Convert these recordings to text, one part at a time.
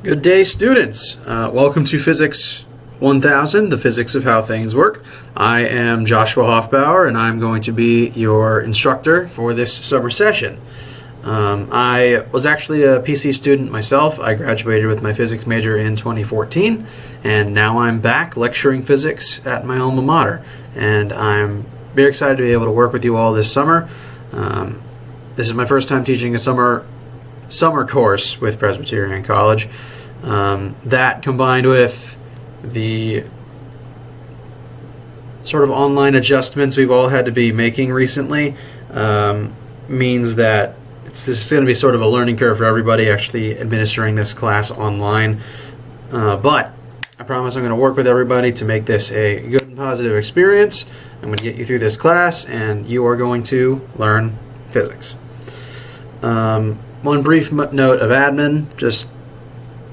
Good day, students. Welcome to Physics 1000, the physics of how things work. I am Joshua Hoffbauer, and I'm going to be your instructor for this summer session. I was actually a PC student myself. I graduated with my physics major in 2014, and now I'm back lecturing physics at my alma mater. And I'm very excited to be able to work with you all this summer. This is my first time teaching a summer course with Presbyterian College. That combined with the sort of online adjustments we've all had to be making recently means that this is going to be sort of a learning curve for everybody actually administering this class online. But I promise I'm going to work with everybody to make this a good and positive experience. I'm going to get you through this class, and you are going to learn physics. One brief note of admin, just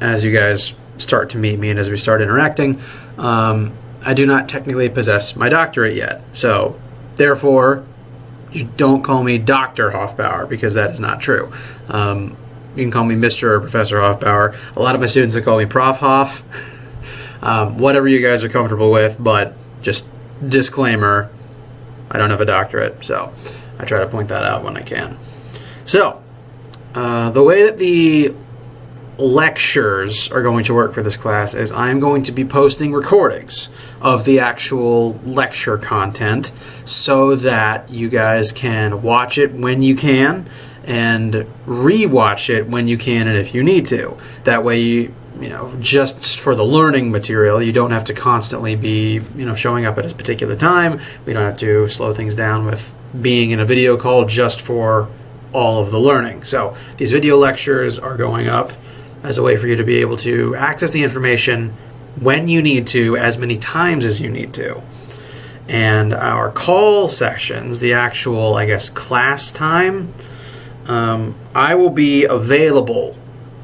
as you guys start to meet me and as we start interacting, I do not technically possess my doctorate yet. So, therefore, you don't call me Dr. Hoffbauer, because that is not true. You can call me Mr. or Professor Hoffbauer. A lot of my students will call me Prof. Hoff. Whatever you guys are comfortable with, but just disclaimer, I don't have a doctorate, so I try to point that out when I can. So, the way that the lectures are going to work for this class is I'm going to be posting recordings of the actual lecture content so that you guys can watch it when you can and re-watch it when you can and if you need to. That way you know, just for the learning material, you don't have to constantly be, showing up at a particular time. We don't have to slow things down with being in a video call just for all of the learning. So these video lectures are going up as a way for you to be able to access the information when you need to, as many times as you need to. And our call sessions, the actual, class time, I will be available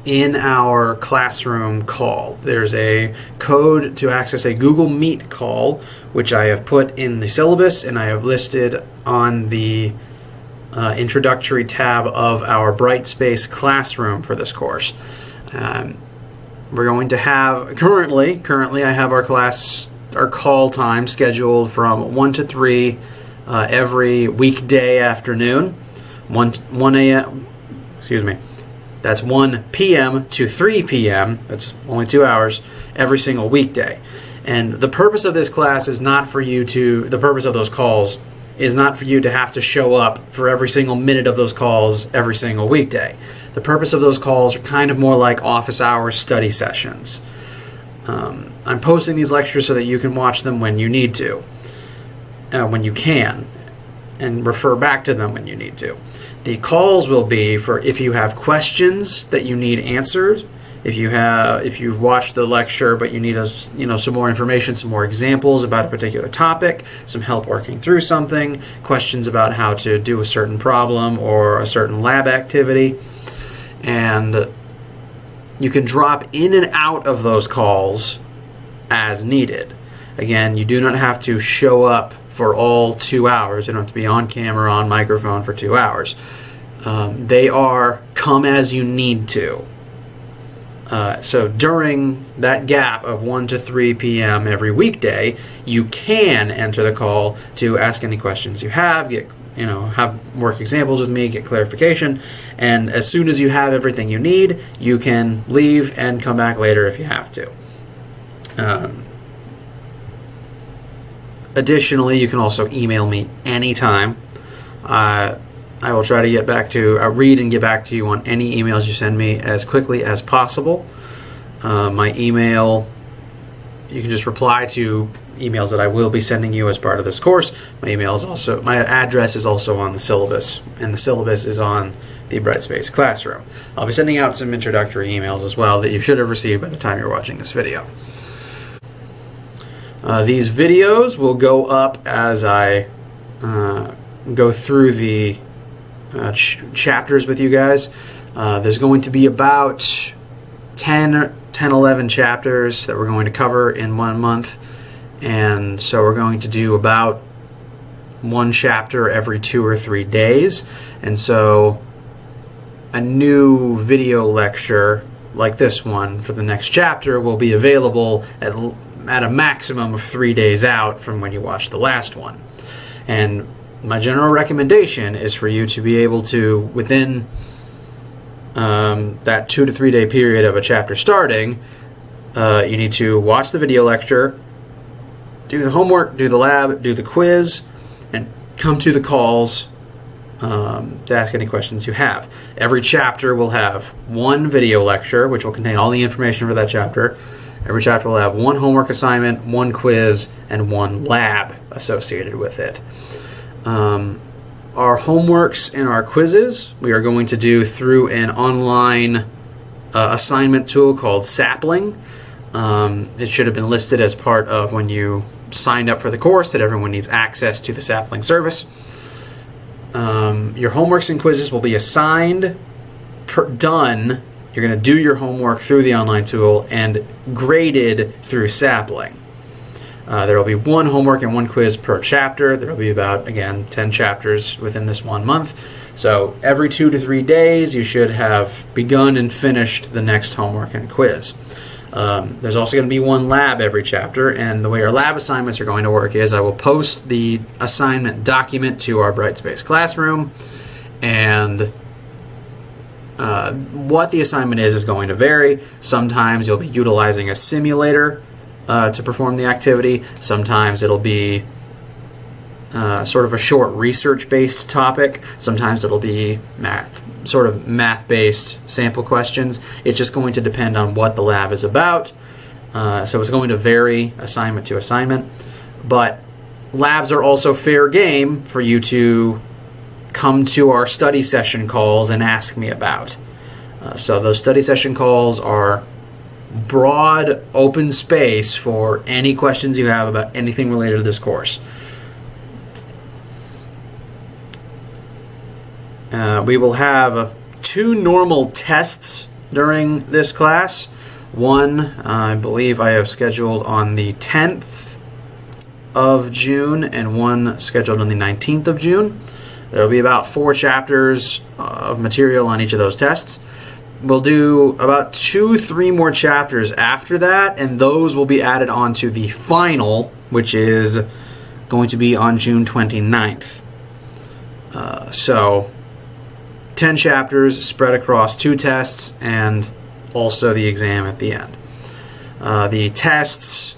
in our classroom call. There's a code to access a Google Meet call, which I have put in the syllabus, and I have listed on the introductory tab of our Brightspace classroom for this course. We're going to have, currently I have our call time scheduled from 1 to 3 every weekday afternoon. 1 a.m., that's 1 p.m. to 3 p.m., that's only 2 hours, every single weekday. And the purpose of this class is not for you to, the purpose of those calls is not for you to have to show up for every single minute of those calls every single weekday. The purpose of those calls are kind of more like office hours study sessions. I'm posting these lectures so that you can watch them when you need to, when you can, and refer back to them when you need to. The calls will be for if you have questions that you need answered, if you've watched the lecture but you need some more information, some more examples about a particular topic, some help working through something, questions about how to do a certain problem or a certain lab activity. And you can drop in and out of those calls as needed. Again, you do not have to show up for all 2 hours. You don't have to be on camera, on microphone for 2 hours. They are come as you need to. So during that gap of 1 to 3 p.m. every weekday, you can enter the call to ask any questions you have, have work examples with me, get clarification, and as soon as you have everything you need, you can leave and come back later if you have to. Additionally, you can also email me anytime. I will try to read and get back to you on any emails you send me as quickly as possible. My email, you can just reply to emails that I will be sending you as part of this course. My address is also on the syllabus, and the syllabus is on the Brightspace classroom. I'll be sending out some introductory emails as well that you should have received by the time you're watching this video. These videos will go up as I go through the chapters with you guys. There's going to be about 11 chapters that we're going to cover in 1 month. And so we're going to do about 1 chapter every 2 or 3 days. And so a new video lecture like this one for the next chapter will be available at a maximum of 3 days out from when you watch the last one. And my general recommendation is for you to be able to, within that 2 to 3 day period of a chapter starting, you need to watch the video lecture, do the homework, do the lab, do the quiz, and come to the calls to ask any questions you have. Every chapter will have one video lecture, which will contain all the information for that chapter. Every chapter will have one homework assignment, one quiz, and one lab associated with it. Our homeworks and our quizzes we are going to do through an online assignment tool called Sapling. It should have been listed as part of when you signed up for the course, that everyone needs access to the Sapling service. Your homeworks and quizzes will be assigned, done. You're going to do your homework through the online tool and graded through Sapling. There will be one homework and one quiz per chapter. There will be about, again, 10 chapters within this 1 month. So every 2 to 3 days, you should have begun and finished the next homework and quiz. There's also going to be one lab every chapter, and the way our lab assignments are going to work is I will post the assignment document to our Brightspace Classroom, and what the assignment is going to vary. Sometimes you'll be utilizing a simulator to perform the activity. Sometimes it'll be sort of a short research-based topic. Sometimes it'll be math-based sample questions. It's just going to depend on what the lab is about. So it's going to vary assignment to assignment. But labs are also fair game for you to come to our study session calls and ask me about. So those study session calls are broad, open space for any questions you have about anything related to this course. We will have 2 normal tests during this class. One, I believe I have scheduled on the 10th of June, and one scheduled on the 19th of June. There will be about 4 chapters of material on each of those tests. We'll do about 2-3 more chapters after that, and those will be added onto the final, which is going to be on June 29th. So 10 chapters spread across 2 tests and also the exam at the end. The tests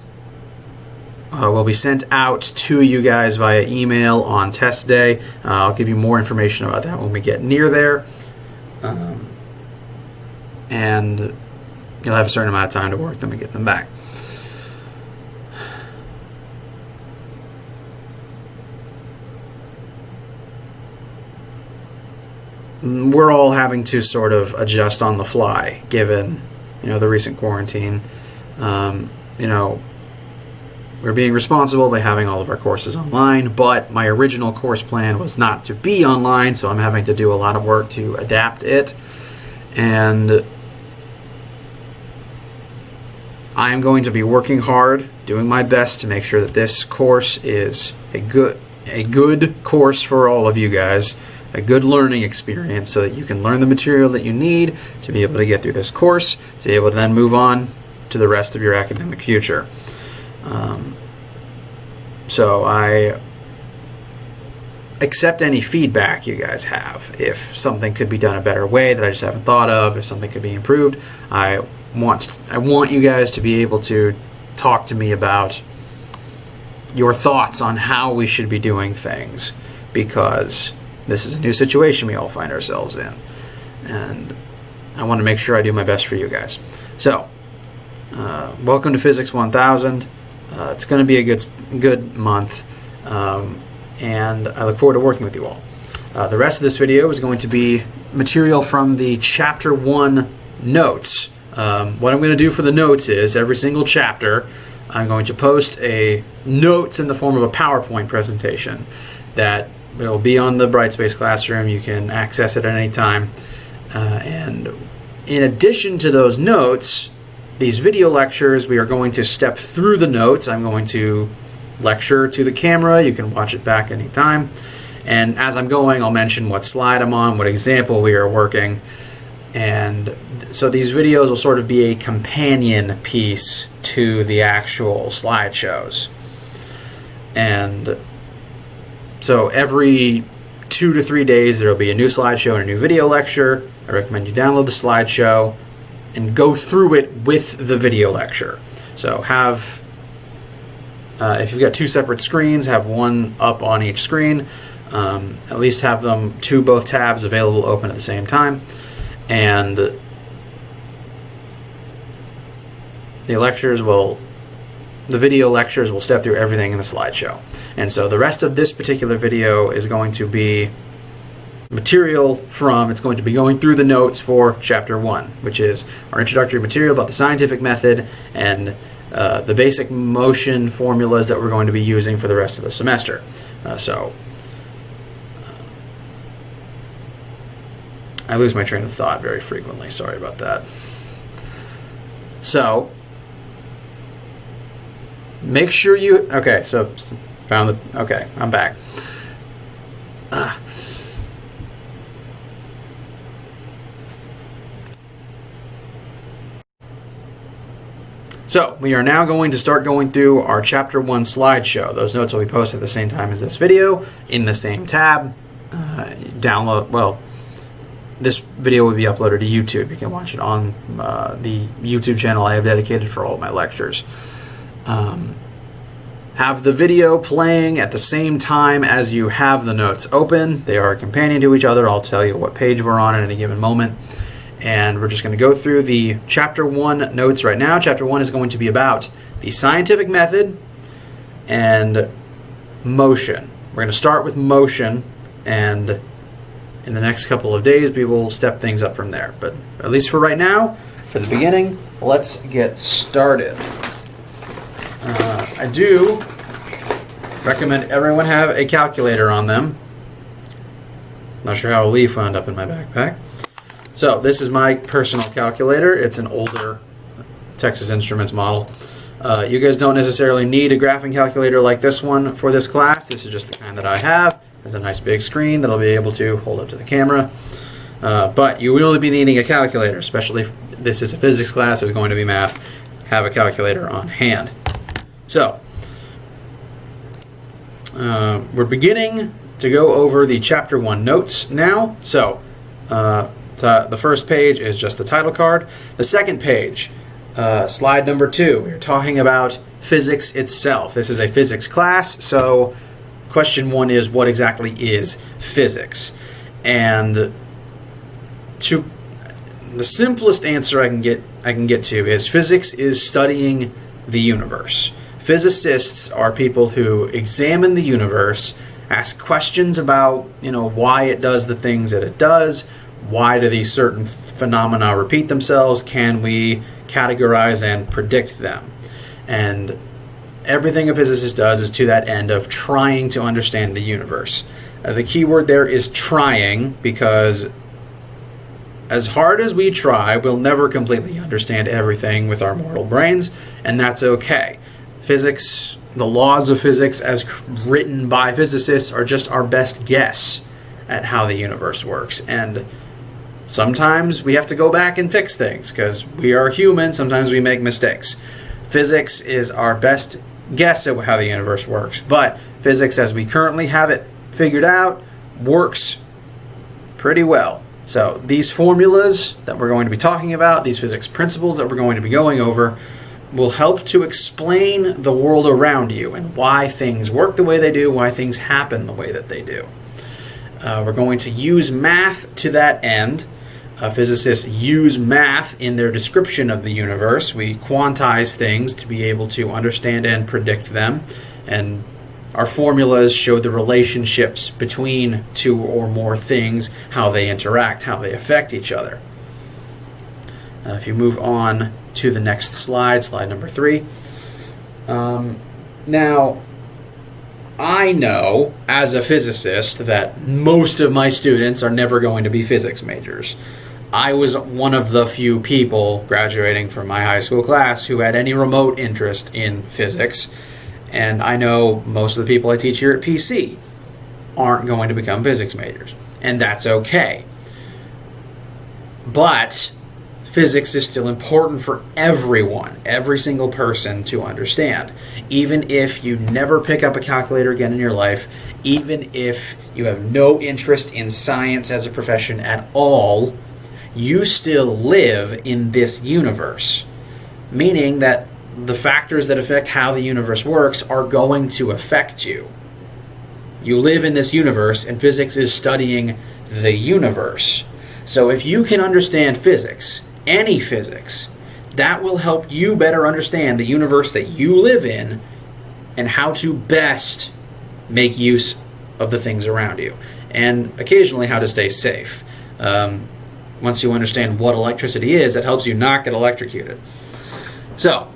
will be sent out to you guys via email on test day. I'll give you more information about that when we get near there. And you'll have a certain amount of time to work them and get them back. We're all having to sort of adjust on the fly, given the recent quarantine. We're being responsible by having all of our courses online, but my original course plan was not to be online, so I'm having to do a lot of work to adapt it. And I'm going to be working hard, doing my best to make sure that this course is a good course for all of you guys, a good learning experience, so that you can learn the material that you need to be able to get through this course, to be able to then move on to the rest of your academic future. So I accept any feedback you guys have. If something could be done a better way that I just haven't thought of, if something could be improved, I want you guys to be able to talk to me about your thoughts on how we should be doing things, because this is a new situation we all find ourselves in, and I want to make sure I do my best for you guys. So, welcome to Physics 1000. It's going to be a good month, and I look forward to working with you all. The rest of this video is going to be material from the Chapter 1 notes. What I'm going to do for the notes is, every single chapter, I'm going to post notes in the form of a PowerPoint presentation that will be on the Brightspace Classroom. You can access it at any time. And in addition to those notes, these video lectures, we are going to step through the notes. I'm going to lecture to the camera. You can watch it back anytime. And as I'm going, I'll mention what slide I'm on, what example we are working. And so these videos will sort of be a companion piece to the actual slideshows. And so every 2 to 3 days there will be a new slideshow and a new video lecture. I recommend you download the slideshow and go through it with the video lecture. So have, if you've got 2 separate screens, have one up on each screen. At least have them both tabs available open at the same time. And the video lectures will step through everything in the slideshow. And so the rest of this particular video is going to be material it's going to be going through the notes for Chapter 1, which is our introductory material about the scientific method and the basic motion formulas that we're going to be using for the rest of the semester. I lose my train of thought very frequently. Sorry about that. So, make sure you... Okay, so found the... Okay, I'm back. So, we are now going to start going through our Chapter 1 slideshow. Those notes will be posted at the same time as this video, in the same tab. This video will be uploaded to YouTube. You can watch it on the YouTube channel I have dedicated for all of my lectures. Have the video playing at the same time as you have the notes open. They are a companion to each other. I'll tell you what page we're on at any given moment. And we're just going to go through the Chapter 1 notes right now. Chapter 1 is going to be about the scientific method and motion. We're going to start with motion, and in the next couple of days we will step things up from there. But at least for right now, for the beginning, let's get started. I do recommend everyone have a calculator on them. Not sure how a leaf wound up in my backpack. So this is my personal calculator. It's an older Texas Instruments model. You guys don't necessarily need a graphing calculator like this one for this class. This is just the kind that I have. There's a nice big screen that I'll be able to hold up to the camera. But you will be needing a calculator, especially if this is a physics class, there's going to be math. Have a calculator on hand. So, we're beginning to go over the Chapter 1 notes now. So, the first page is just the title card. The second page, slide number 2, we're talking about physics itself. This is a physics class, so question 1 is, what exactly is physics? And the simplest answer I can get to is physics is studying the universe. Physicists are people who examine the universe, ask questions about, why it does the things that it does, why do these certain phenomena repeat themselves, can we categorize and predict them? And everything a physicist does is to that end of trying to understand the universe. The key word there is trying, because as hard as we try, we'll never completely understand everything with our mortal brains, and that's okay. Physics, the laws of physics as written by physicists, are just our best guess at how the universe works. And sometimes we have to go back and fix things, because we are human, sometimes we make mistakes. Physics is our best guess at how the universe works, but physics as we currently have it figured out works pretty well. So these formulas that we're going to be talking about, these physics principles that we're going to be going over, will help to explain the world around you and why things work the way they do, why things happen the way that they do. We're going to use math to that end. Physicists use math in their description of the universe. We quantize things to be able to understand and predict them, and our formulas show the relationships between two or more things, how they interact, how they affect each other. If you move on to the next slide, slide number 3. Now, I know as a physicist that most of my students are never going to be physics majors. I was one of the few people graduating from my high school class who had any remote interest in physics, and I know most of the people I teach here at PC aren't going to become physics majors, and that's okay. But physics is still important for everyone, every single person to understand. Even if you never pick up a calculator again in your life, even if you have no interest in science as a profession at all, you still live in this universe. Meaning that the factors that affect how the universe works are going to affect you. You live in this universe, and physics is studying the universe. So if you can understand physics, any physics, that will help you better understand the universe that you live in and how to best make use of the things around you. And occasionally how to stay safe. Once you understand what electricity is, it helps you not get electrocuted. So,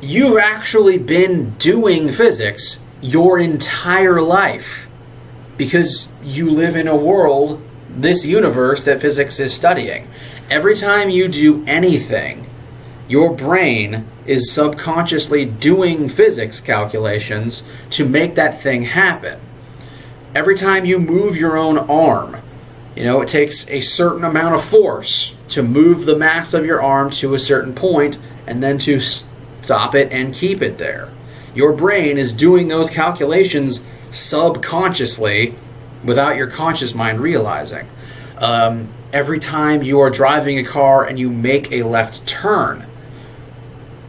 you've actually been doing physics your entire life because you live in a world, this universe that physics is studying. Every time you do anything, your brain is subconsciously doing physics calculations to make that thing happen. Every time you move your own arm, it takes a certain amount of force to move the mass of your arm to a certain point and then to stop it and keep it there. Your brain is doing those calculations subconsciously without your conscious mind realizing. Every time you are driving a car and you make a left turn,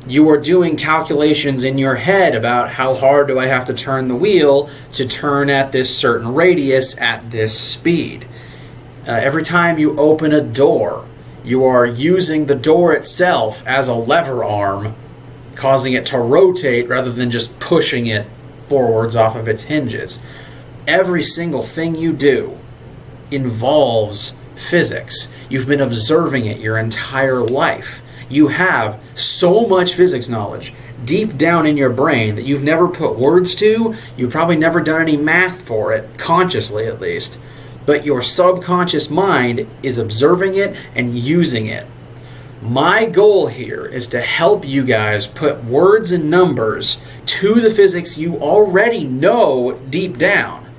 you are doing calculations in your head about how hard do I have to turn the wheel to turn at this certain radius at this speed. Every time you open a door, you are using the door itself as a lever arm, causing it to rotate rather than just pushing it forwards off of its hinges. Every single thing you do involves physics. You've been observing it your entire life. You have so much physics knowledge deep down in your brain that you've never put words to. You've probably never done any math for it, consciously at least. But your subconscious mind is observing it and using it. My goal here is to help you guys put words and numbers to the physics you already know deep down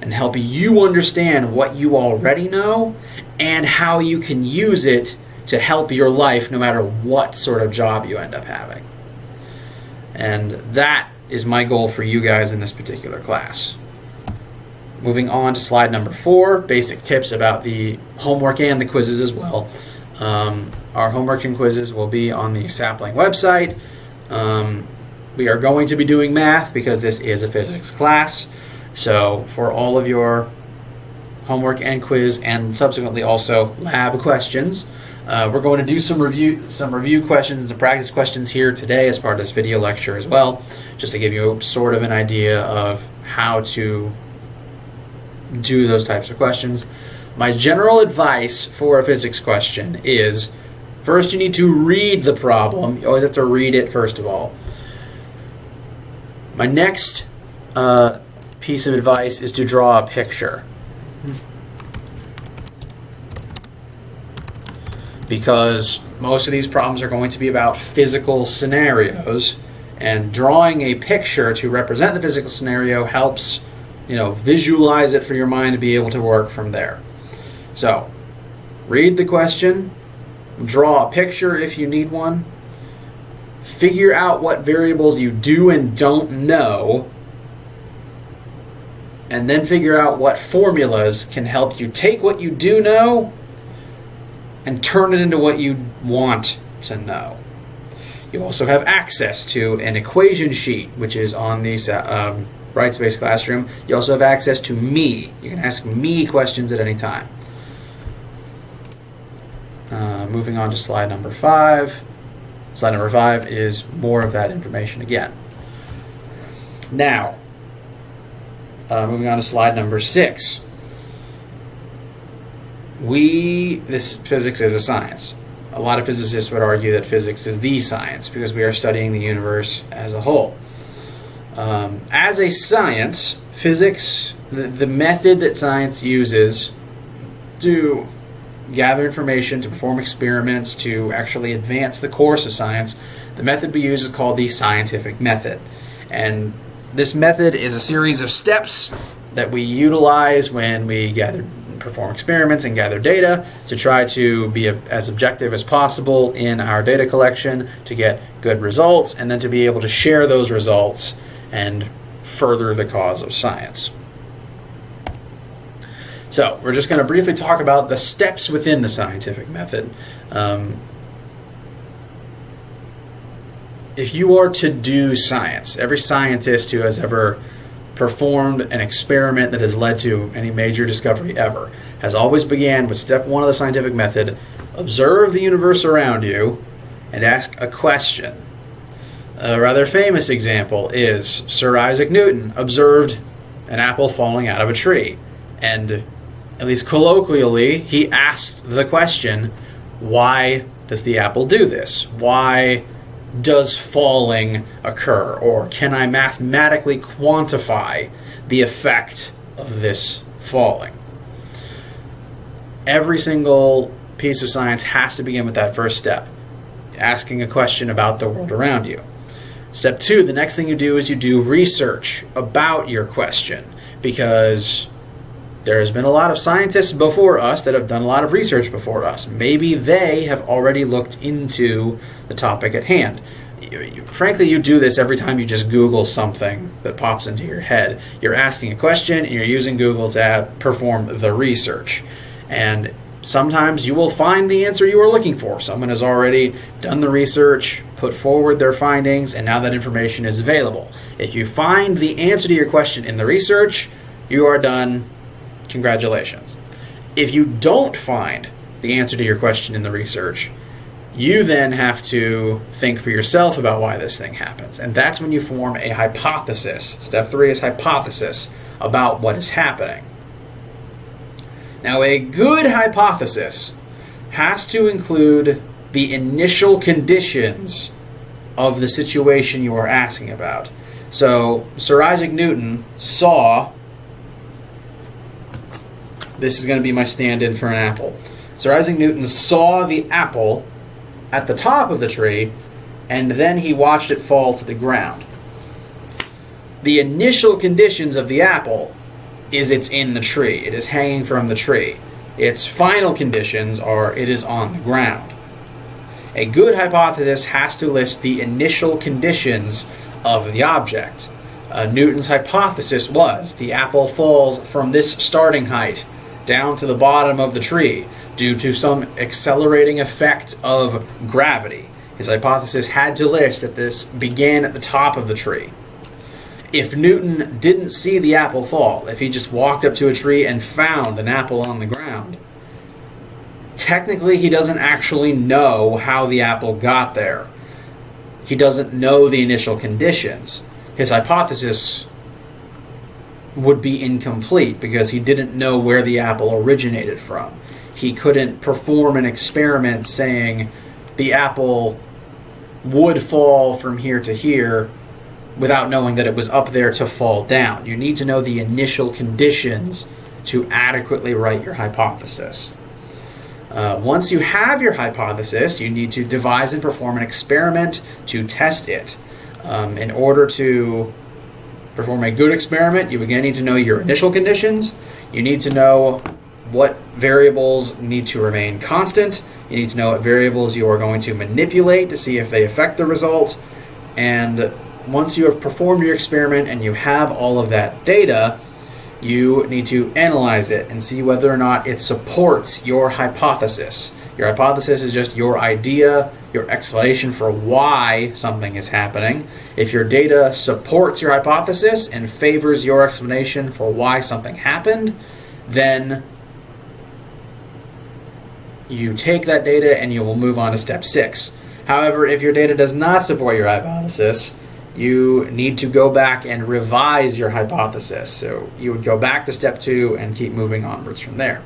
and help you understand what you already know and how you can use it to help your life no matter what sort of job you end up having. And that is my goal for you guys in this particular class. Moving on to slide number 4, basic tips about the homework and the quizzes as well. Our homework and quizzes will be on the Sapling website. We are going to be doing math because this is a physics class. So for all of your homework and quiz and subsequently also lab questions, we're going to do some review questions and some practice questions here today as part of this video lecture as well, just to give you sort of an idea of how to do those types of questions. My general advice for a physics question is, first you need to read the problem. You always have to read it first of all. My next piece of advice is to draw a picture. Because most of these problems are going to be about physical scenarios, and drawing a picture to represent the physical scenario helps visualize it for your mind to be able to work from there. So, read the question, draw a picture if you need one, figure out what variables you do and don't know, and then figure out what formulas can help you take what you do know and turn it into what you want to know. You also have access to an equation sheet, which is on the Bright Space Classroom. You also have access to me. You can ask me questions at any time. Moving on to slide number 5. Slide number 5 is more of that information again. Now, moving on to slide number 6. This physics is a science. A lot of physicists would argue that physics is the science because we are studying the universe as a whole. As a science, physics, the method that science uses to gather information, to perform experiments, to actually advance the course of science, the method we use is called the scientific method. And this method is a series of steps that we utilize when we gather perform experiments and gather data to try to be as objective as possible in our data collection to get good results, and then to be able to share those results and further the cause of science. So we're just going to briefly talk about the steps within the scientific method. If you are to do science, every scientist who has ever performed an experiment that has led to any major discovery ever has always began with step 1 of the scientific method: observe the universe around you and ask a question. A rather famous example is Sir Isaac Newton observed an apple falling out of a tree, and at least colloquially he asked the question, why does the apple do this? Why does falling occur? Or can I mathematically quantify the effect of this falling? Every single piece of science has to begin with that first step, asking a question about the world around you. Step 2, the next thing you do is you do research about your question, because there has been a lot of scientists before us that have done a lot of research before us. Maybe they have already looked into the topic at hand. Frankly, you do this every time you just Google something that pops into your head. You're asking a question and you're using Google to perform the research. And sometimes you will find the answer you are looking for. Someone has already done the research, put forward their findings, and now that information is available. If you find the answer to your question in the research, you are done. Congratulations. If you don't find the answer to your question in the research, you then have to think for yourself about why this thing happens. And that's when you form a hypothesis. Step 3 is hypothesis about what is happening. Now, a good hypothesis has to include the initial conditions of the situation you are asking about. So, Sir Isaac Newton saw... This is going to be my stand-in for an apple. Sir Isaac Newton saw the apple at the top of the tree, and then he watched it fall to the ground. The initial conditions of the apple is it's in the tree. It is hanging from the tree. Its final conditions are it is on the ground. A good hypothesis has to list the initial conditions of the object. Newton's hypothesis was the apple falls from this starting height down to the bottom of the tree due to some accelerating effect of gravity. His hypothesis had to list that this began at the top of the tree. If Newton didn't see the apple fall, if he just walked up to a tree and found an apple on the ground, technically he doesn't actually know how the apple got there. He doesn't know the initial conditions. His hypothesis would be incomplete because he didn't know where the apple originated from. He couldn't perform an experiment saying the apple would fall from here to here without knowing that it was up there to fall down. You need to know the initial conditions to adequately write your hypothesis. Once you have your hypothesis, you need to devise and perform an experiment to test it. In order to perform a good experiment, you again need to know your initial conditions. You need to know what variables need to remain constant. You need to know what variables you are going to manipulate to see if they affect the result. And once you have performed your experiment and you have all of that data, you need to analyze it and see whether or not it supports your hypothesis. Your hypothesis is just your idea, your explanation for why something is happening. If your data supports your hypothesis and favors your explanation for why something happened, then you take that data and you will move on to step 6. However, if your data does not support your hypothesis, you need to go back and revise your hypothesis. So you would go back to step 2 and keep moving onwards from there.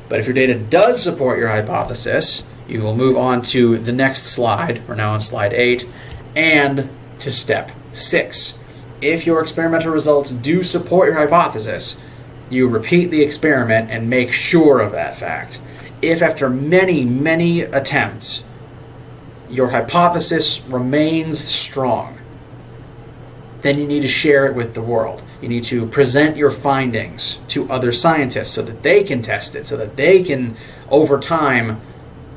But if your data does support your hypothesis, you will move on to the next slide. We're now on slide 8, and to step 6. If your experimental results do support your hypothesis, you repeat the experiment and make sure of that fact. If after many, many attempts, your hypothesis remains strong, then you need to share it with the world. You need to present your findings to other scientists so that they can test it, so that they can, over time,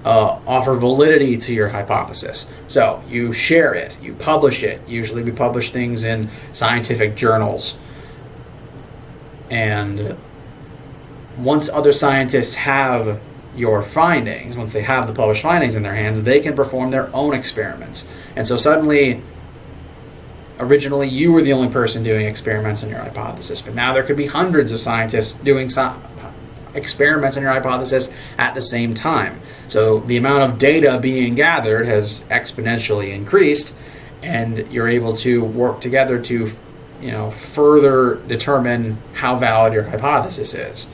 offer validity to your hypothesis. So you share it, you publish it. Usually we publish things in scientific journals. And once other scientists have your findings, once they have the published findings in their hands, they can perform their own experiments. And so suddenly, originally you were the only person doing experiments on your hypothesis, but now there could be hundreds of scientists doing experiments on your hypothesis at the same time. So the amount of data being gathered has exponentially increased, and you're able to work together to, further determine how valid your hypothesis is.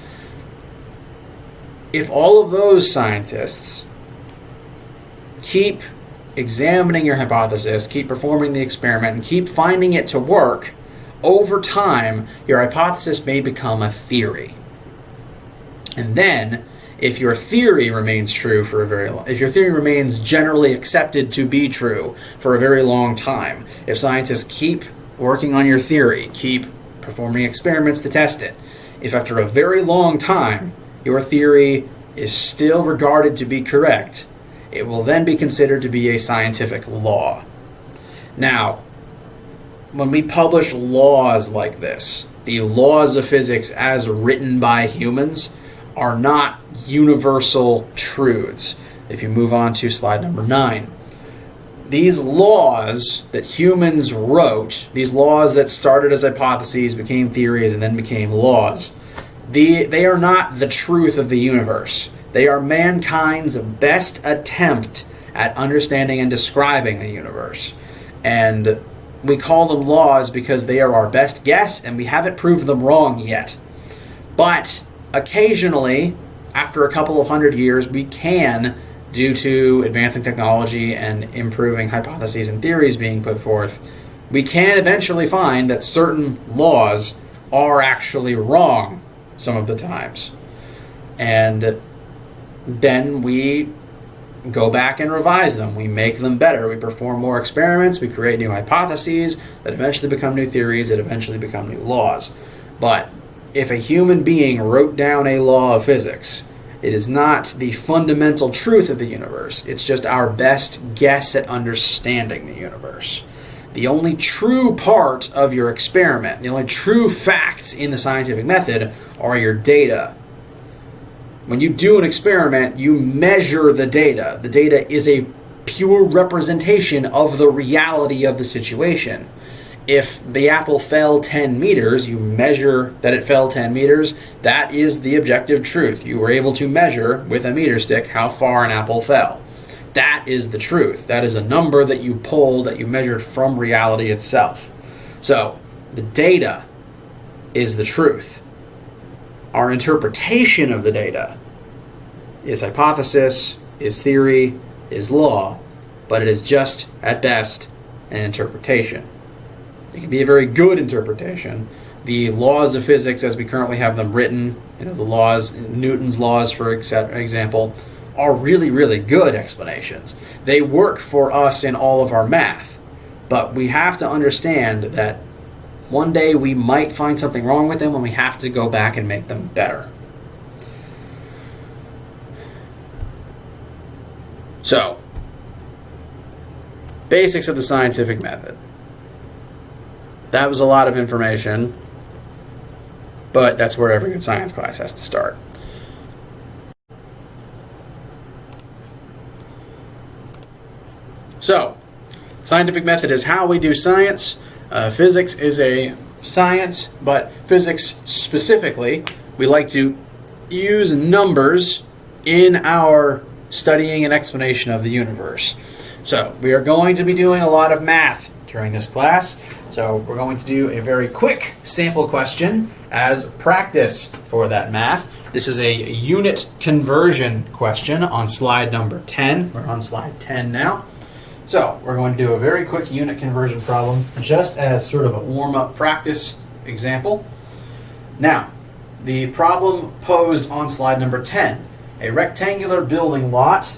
If all of those scientists keep examining your hypothesis, keep performing the experiment, and keep finding it to work, over time, your hypothesis may become a theory. And then, if your theory remains true for a very long, if your theory remains generally accepted to be true for a very long time, if scientists keep working on your theory, keep performing experiments to test it, if after a very long time your theory is still regarded to be correct, it will then be considered to be a scientific law. Now, when we publish laws like this, the laws of physics as written by humans are not universal truths. If you move on to slide number 9. These laws that humans wrote, these laws that started as hypotheses, became theories, and then became laws, they are not the truth of the universe. They are mankind's best attempt at understanding and describing the universe. And we call them laws because they are our best guess, and we haven't proved them wrong yet. But occasionally, after a couple of hundred years, we can, due to advancing technology and improving hypotheses and theories being put forth, we can eventually find that certain laws are actually wrong some of the times. And then we go back and revise them. We make them better. We perform more experiments. We create new hypotheses that eventually become new theories, that eventually become new laws. But if a human being wrote down a law of physics, it is not the fundamental truth of the universe. It's just our best guess at understanding the universe. The only true part of your experiment, the only true facts in the scientific method are your data. When you do an experiment, you measure the data. The data is a pure representation of the reality of the situation. If the apple fell 10 meters, you measure that it fell 10 meters. That is the objective truth. You were able to measure with a meter stick how far an apple fell. That is the truth. That is a number that you pulled, that you measured from reality itself. So, the data is the truth. Our interpretation of the data is hypothesis, is theory, is law, but it is just, at best, an interpretation. It can be a very good interpretation. The laws of physics as we currently have them written, the laws, Newton's laws, for example, are really, really good explanations. They work for us in all of our math, but we have to understand that one day we might find something wrong with them and we have to go back and make them better. So, basics of the scientific method. That was a lot of information, but that's where every good science class has to start. So, scientific method is how we do science. Physics is a science, but physics specifically, we like to use numbers in our studying and explanation of the universe. So, we are going to be doing a lot of math during this class. So, we're going to do a very quick sample question as practice for that math. This is a unit conversion question on slide number 10. We're on slide 10 now. So, we're going to do a very quick unit conversion problem just as sort of a warm-up practice example. Now, the problem posed on slide number 10. A rectangular building lot,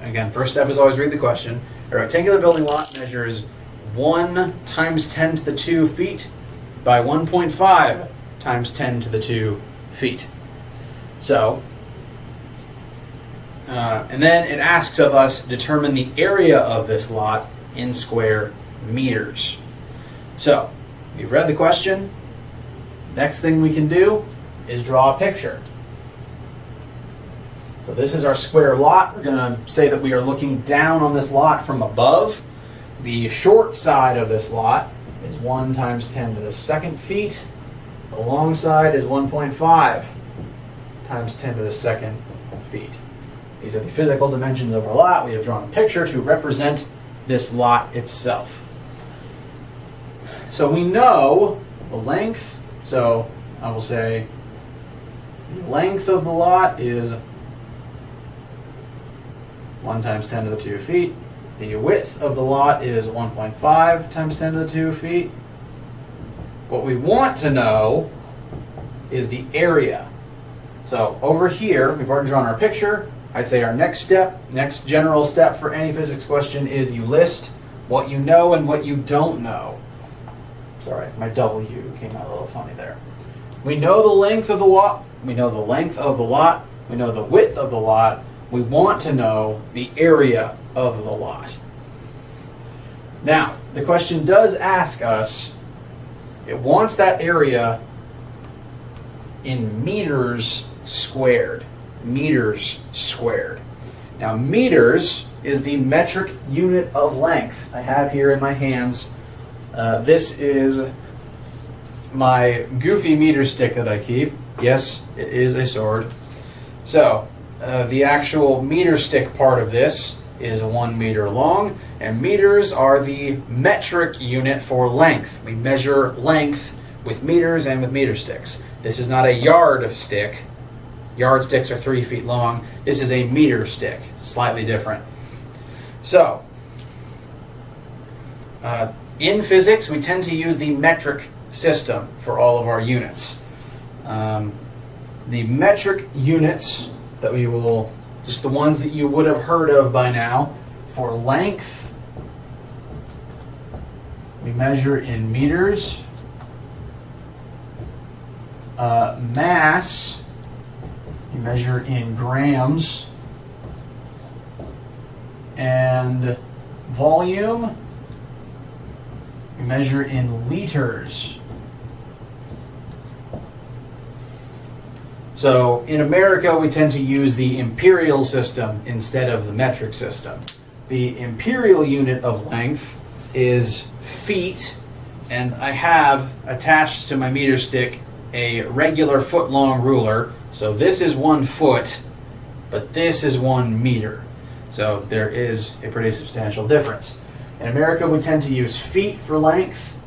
again, first step is always read the question. A rectangular building lot measures 1 times 10 to the 2 feet by 1.5 times 10 to the 2 feet. So, and then it asks of us determine the area of this lot in square meters. So, we've read the question. Next thing we can do is draw a picture. So this is our square lot. We're going to say that we are looking down on this lot from above. The short side of this lot is 1 times 10 to the 2nd feet. The long side is 1.5 times 10 to the 2nd feet. These are the physical dimensions of our lot. We have drawn a picture to represent this lot itself. So we know the length. So I will say the length of the lot is 1 times 10 to the 2 feet. The width of the lot is 1.5 times 10 to the 2 feet. What we want to know is the area. So over here, we've already drawn our picture. I'd say our next general step for any physics question is you list what you know and what you don't know. Sorry, my W came out a little funny there. We know the length of the lot. We know the length of the lot. We know the width of the lot. We want to know the area of the lot. Now, the question does ask us, it wants that area in meters squared. Meters squared. Now, meters is the metric unit of length. I have here in my hands, this is my goofy meter stick that I keep. Yes, it is a sword. So, the actual meter stick part of this is 1 meter long, and meters are the metric unit for length. We measure length with meters and with meter sticks. This is not a yard stick. Yard sticks are 3 feet long. This is a meter stick, slightly different. So, in physics, we tend to use the metric system for all of our units. The metric units that we will, just the ones that you would have heard of by now, for length, we measure in meters. Mass, you measure in grams. And volume, you measure in liters. So in America, we tend to use the imperial system instead of the metric system. The imperial unit of length is feet, and I have attached to my meter stick a regular foot-long ruler. So this is 1 foot, but this is 1 meter. So there is a pretty substantial difference. In America, we tend to use feet for length.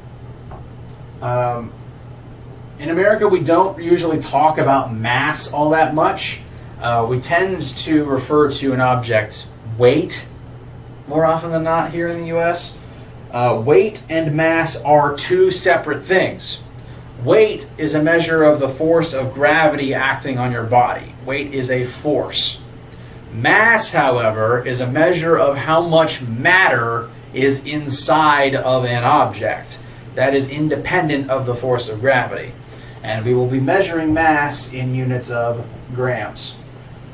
In America, we don't usually talk about mass all that much. We tend to refer to an object's weight more often than not here in the U.S. Weight and mass are 2 separate things. Weight is a measure of the force of gravity acting on your body. Weight is a force. Mass, however, is a measure of how much matter is inside of an object. That is independent of the force of gravity. And we will be measuring mass in units of grams.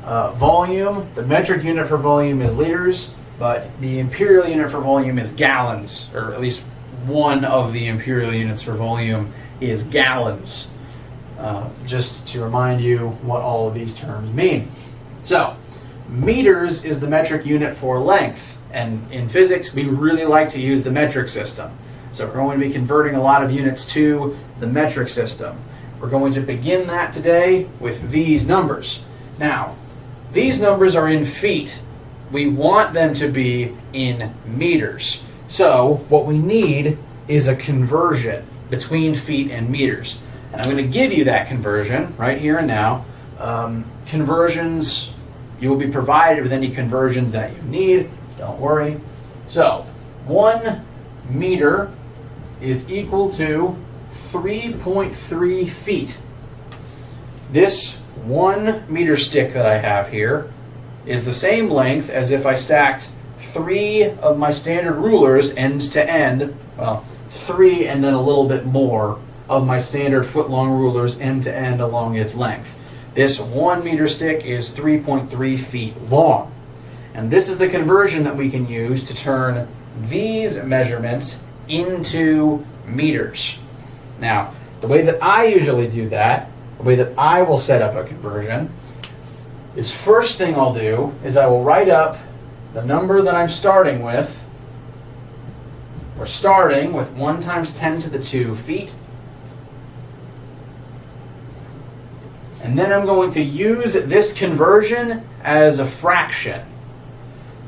Volume, the metric unit for volume is liters, but the imperial unit for volume is gallons, or at least one of the imperial units for volume is gallons. Just to remind you what all of these terms mean. So, meters is the metric unit for length, and in physics we really like to use the metric system. So we're going to be converting a lot of units to the metric system. We're going to begin that today with these numbers. Now, these numbers are in feet. We want them to be in meters. So what we need is a conversion between feet and meters. And I'm going to give you that conversion right here and now. Conversions, you will be provided with any conversions that you need. Don't worry. So 1 meter is equal to 3.3 feet. This 1 meter stick that I have here is the same length as if I stacked 3 of my standard rulers ends to end, well, 3 and then a little bit more of my standard foot-long rulers end to end along its length. This 1 meter stick is 3.3 feet long. And this is the conversion that we can use to turn these measurements into meters. Now, the way that I usually do that, the way that I will set up a conversion, is first thing I'll do is I will write up the number that I'm starting with. We're starting with 1 times 10 to the 2 feet. And then I'm going to use this conversion as a fraction.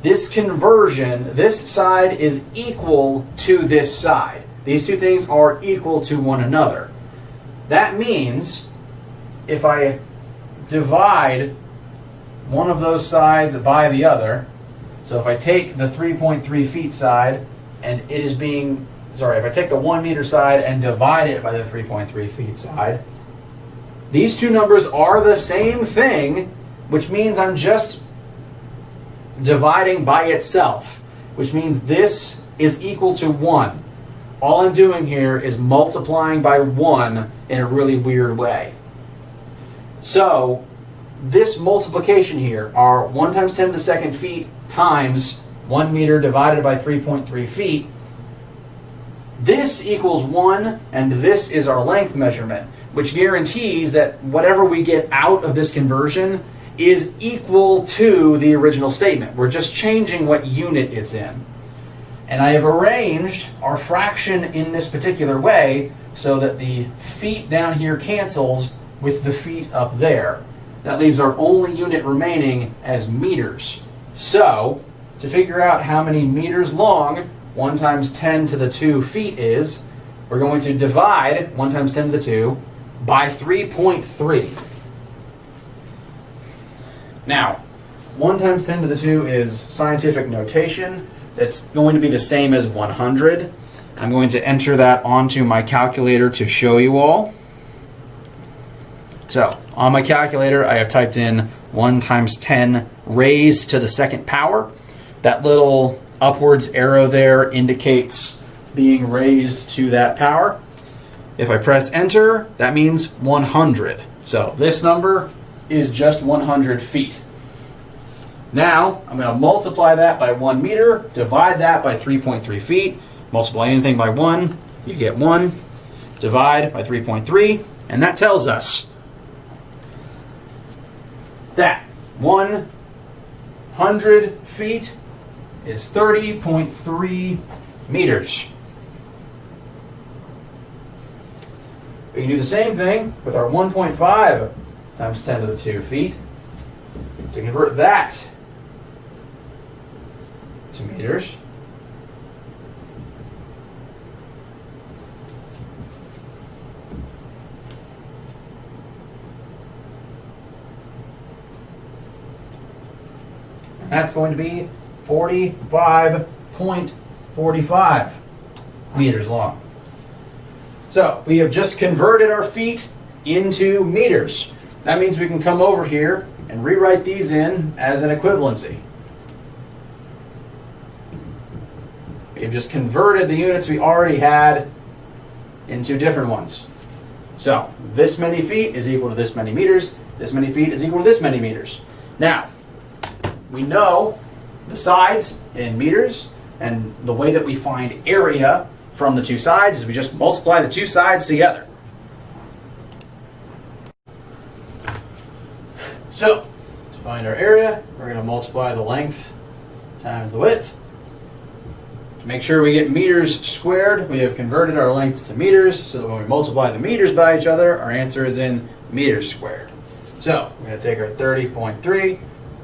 This conversion, this side is equal to this side. These two things are equal to one another. That means if I divide one of those sides by the other, so if I take the 3.3 feet side and it is being, if I take the 1 meter side and divide it by the 3.3 feet side, these two numbers are the same thing, which means I'm just dividing by itself, which means this is equal to 1. All I'm doing here is multiplying by 1 in a really weird way. So this multiplication here are 1 times 10 to the second feet times 1 meter divided by 3.3 feet. This equals 1, and this is our length measurement, which guarantees that whatever we get out of this conversion is equal to the original statement. We're just changing what unit it's in. And I have arranged our fraction in this particular way so that the feet down here cancels with the feet up there. That leaves our only unit remaining as meters. So, to figure out how many meters long 1 times 10 to the 2 feet is, we're going to divide 1 times 10 to the 2 by 3.3. Now, 1 times 10 to the 2 is scientific notation. That's going to be the same as 100. I'm going to enter that onto my calculator to show you all. So, on my calculator, I have typed in 1 times 10 raised to the second power. That little upwards arrow there indicates being raised to that power. If I press enter, that means 100. So this number is just 100 feet. Now, I'm going to multiply that by 1 meter, divide that by 3.3 feet, multiply anything by 1, you get 1, divide by 3.3, and that tells us that 100 feet is 30.3 meters. We can do the same thing with our 1.5 times 10 to the 2 feet to convert that to meters. And that's going to be 45.45 meters long. So we have just converted our feet into meters. That means we can come over here and rewrite these in as an equivalency. We have just converted the units we already had into different ones. So this many feet is equal to this many meters. This many feet is equal to this many meters. Now, we know the sides in meters, and the way that we find area from the two sides is we just multiply the two sides together. So, to find our area, we're going to multiply the length times the width. To make sure we get meters squared, we have converted our lengths to meters, so that when we multiply the meters by each other, our answer is in meters squared. So, we're going to take our 30.3,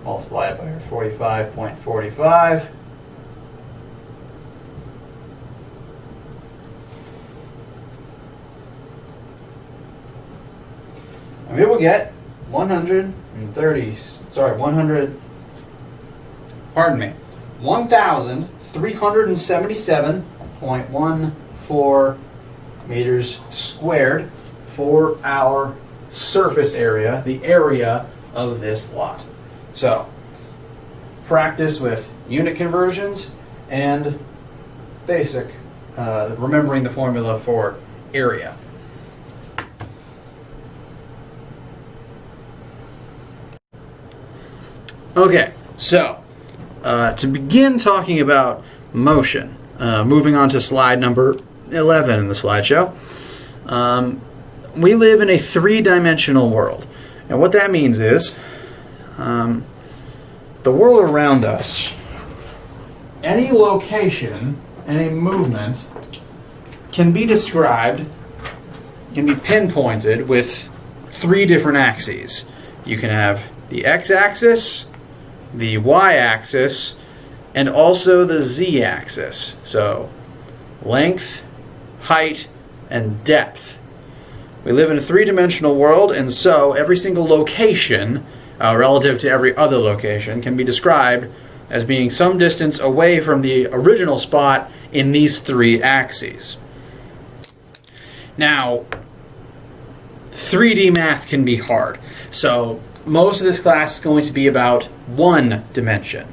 multiply it by our 45.45. And we will get 1,377.14 meters squared for our surface area, the area of this lot. So, practice with unit conversions and basic, remembering the formula for area. Okay, so to begin talking about motion, moving on to slide number 11 in the slideshow, we live in a three-dimensional world. And what that means is the world around us, any location, any movement can be described, can be pinpointed with three different axes. You can have the x-axis, the y-axis, and also the z-axis. So length, height, and depth. We live in a three-dimensional world, and so every single location relative to every other location can be described as being some distance away from the original spot in these three axes. Now, 3D math can be hard, so most of this class is going to be about one dimension,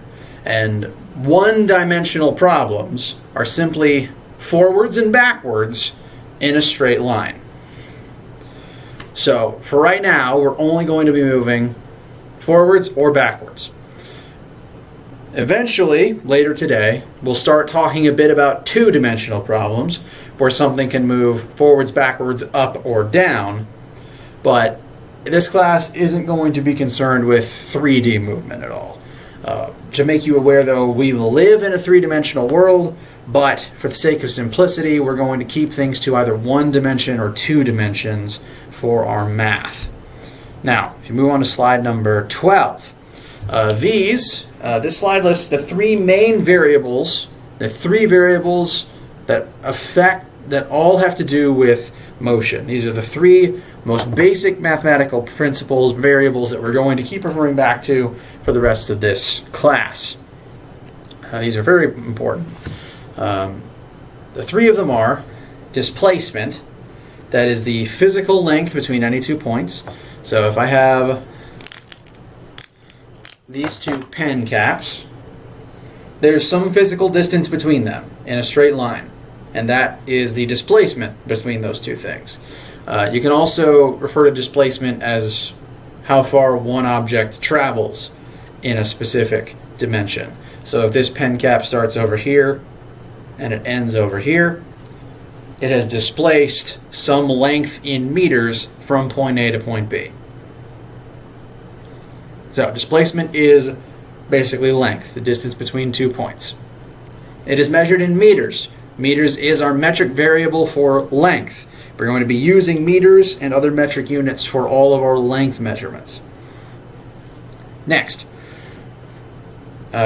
and one-dimensional problems are simply forwards and backwards in a straight line. So for right now, we're only going to be moving forwards or backwards. Eventually, later today, we'll start talking a bit about two-dimensional problems where something can move forwards, backwards, up, or down, but this class isn't going to be concerned with 3D movement at all. To make you aware, though, we live in a three-dimensional world, but for the sake of simplicity, we're going to keep things to either one dimension or two dimensions for our math. Now, if you move on to slide number 12, this slide lists the three main variables, that all have to do with motion. These are the three most basic mathematical principles, variables that we're going to keep referring back to for the rest of this class. These are very important. The three of them are displacement, that is the physical length between any 2 points. So if I have these two pen caps, there's some physical distance between them in a straight line, and that is the displacement between those two things. You can also refer to displacement as how far one object travels in a specific dimension. So if this pen cap starts over here and it ends over here, it has displaced some length in meters from point A to point B. So displacement is basically length, the distance between 2 points. It is measured in meters. Meters is our metric variable for length. We're going to be using meters and other metric units for all of our length measurements. Next,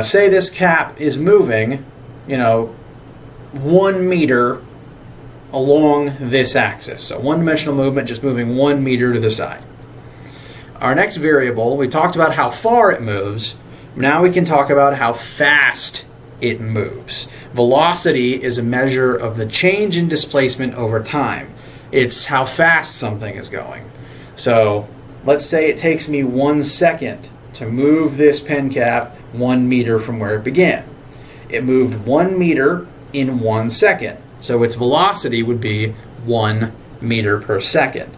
say this cap is moving, 1 meter along this axis. So one-dimensional movement, just moving 1 meter to the side. Our next variable, we talked about how far it moves. Now we can talk about how fast it moves. Velocity is a measure of the change in displacement over time. It's how fast something is going. So let's say it takes me 1 second to move this pen cap 1 meter from where it began. It moved 1 meter in 1 second. So its velocity would be 1 meter per second.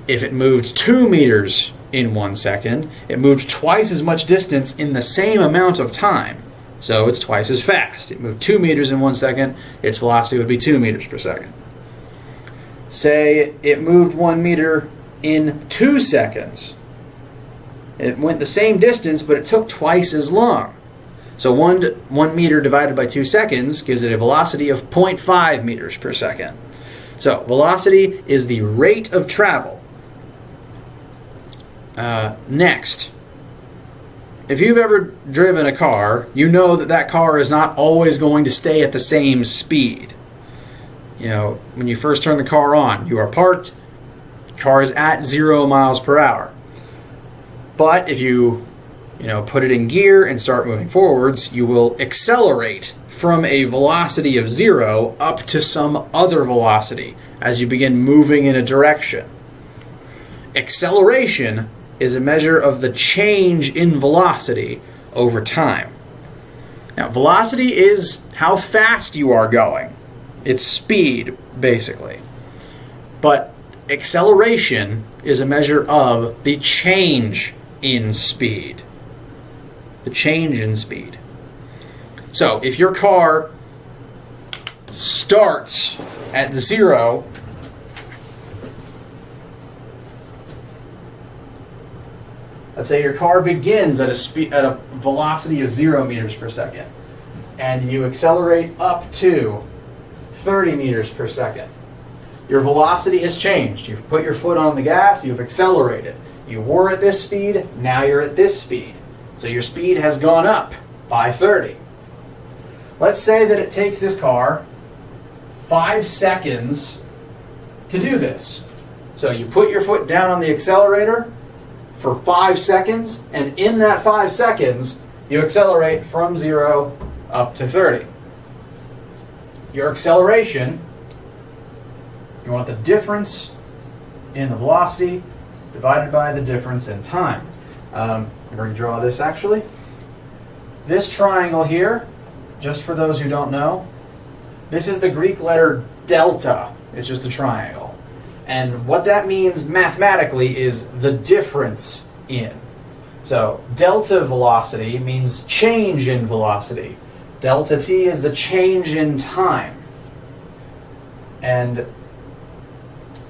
If it moved 2 meters in 1 second, it moved twice as much distance in the same amount of time. So it's twice as fast. It moved 2 meters in 1 second, its velocity would be 2 meters per second. Say it moved 1 meter in 2 seconds. It went the same distance, but it took twice as long. So 1 meter divided by 2 seconds gives it a velocity of 0.5 meters per second. So velocity is the rate of travel. Next, if you've ever driven a car, you know that that car is not always going to stay at the same speed. When you first turn the car on, you are parked, the car is at 0 miles per hour. But if you put it in gear and start moving forwards, you will accelerate from a velocity of 0 up to some other velocity as you begin moving in a direction. Acceleration is a measure of the change in velocity over time. Now, velocity is how fast you are going. It's speed, basically. But acceleration is a measure of the change in speed. the change in speed. So if your car starts at 0, let's say your car begins at a velocity of 0 meters per second, and you accelerate up to 30 meters per second. Your velocity has changed. You've put your foot on the gas, you've accelerated. You were at this speed, now you're at this speed. So your speed has gone up by 30. Let's say that it takes this car 5 seconds to do this. So you put your foot down on the accelerator for 5 seconds, and in that 5 seconds, you accelerate from 0 up to 30. Your acceleration, you want the difference in the velocity divided by the difference in time. I'm going to draw this actually. This triangle here, just for those who don't know, this is the Greek letter delta. It's just a triangle. And what that means mathematically is the difference in. So delta velocity means change in velocity. Delta t is the change in time. And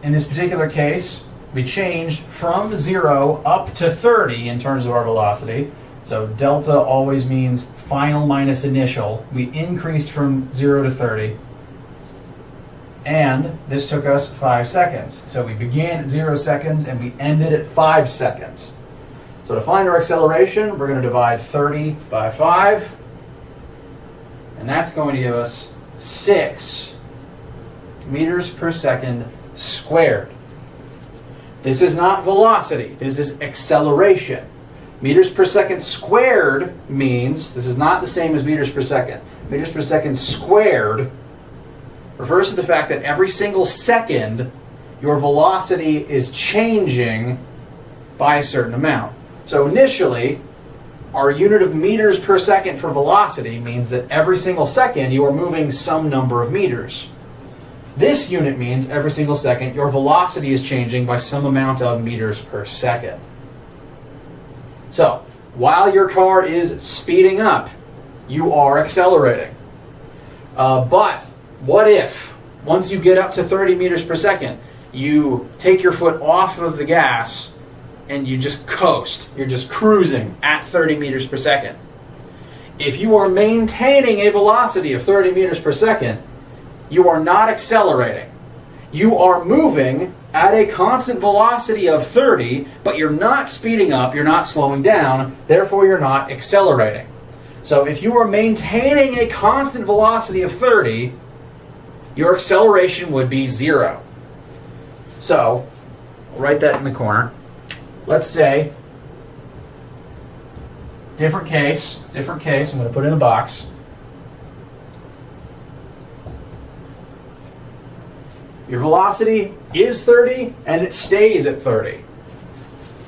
in this particular case, we changed from 0 up to 30 in terms of our velocity. So delta always means final minus initial. We increased from 0 to 30. And this took us 5 seconds. So we began at 0 seconds and we ended at 5 seconds. So to find our acceleration, we're going to divide 30 by 5. And that's going to give us 6 meters per second squared. This is not velocity. This is acceleration. Meters per second squared means, this is not the same as meters per second. Meters per second squared refers to the fact that every single second your velocity is changing by a certain amount. So initially, our unit of meters per second for velocity means that every single second you are moving some number of meters. This unit means every single second your velocity is changing by some amount of meters per second. So, while your car is speeding up, you are accelerating. But what if, once you get up to 30 meters per second, you take your foot off of the gas and you just coast. You're just cruising at 30 meters per second. If you are maintaining a velocity of 30 meters per second, you are not accelerating. You are moving at a constant velocity of 30, but you're not speeding up, you're not slowing down, therefore you're not accelerating. So if you are maintaining a constant velocity of 30, your acceleration would be 0. So, I'll write that in the corner. Let's say, different case, I'm going to put it in a box. Your velocity is 30 and it stays at 30.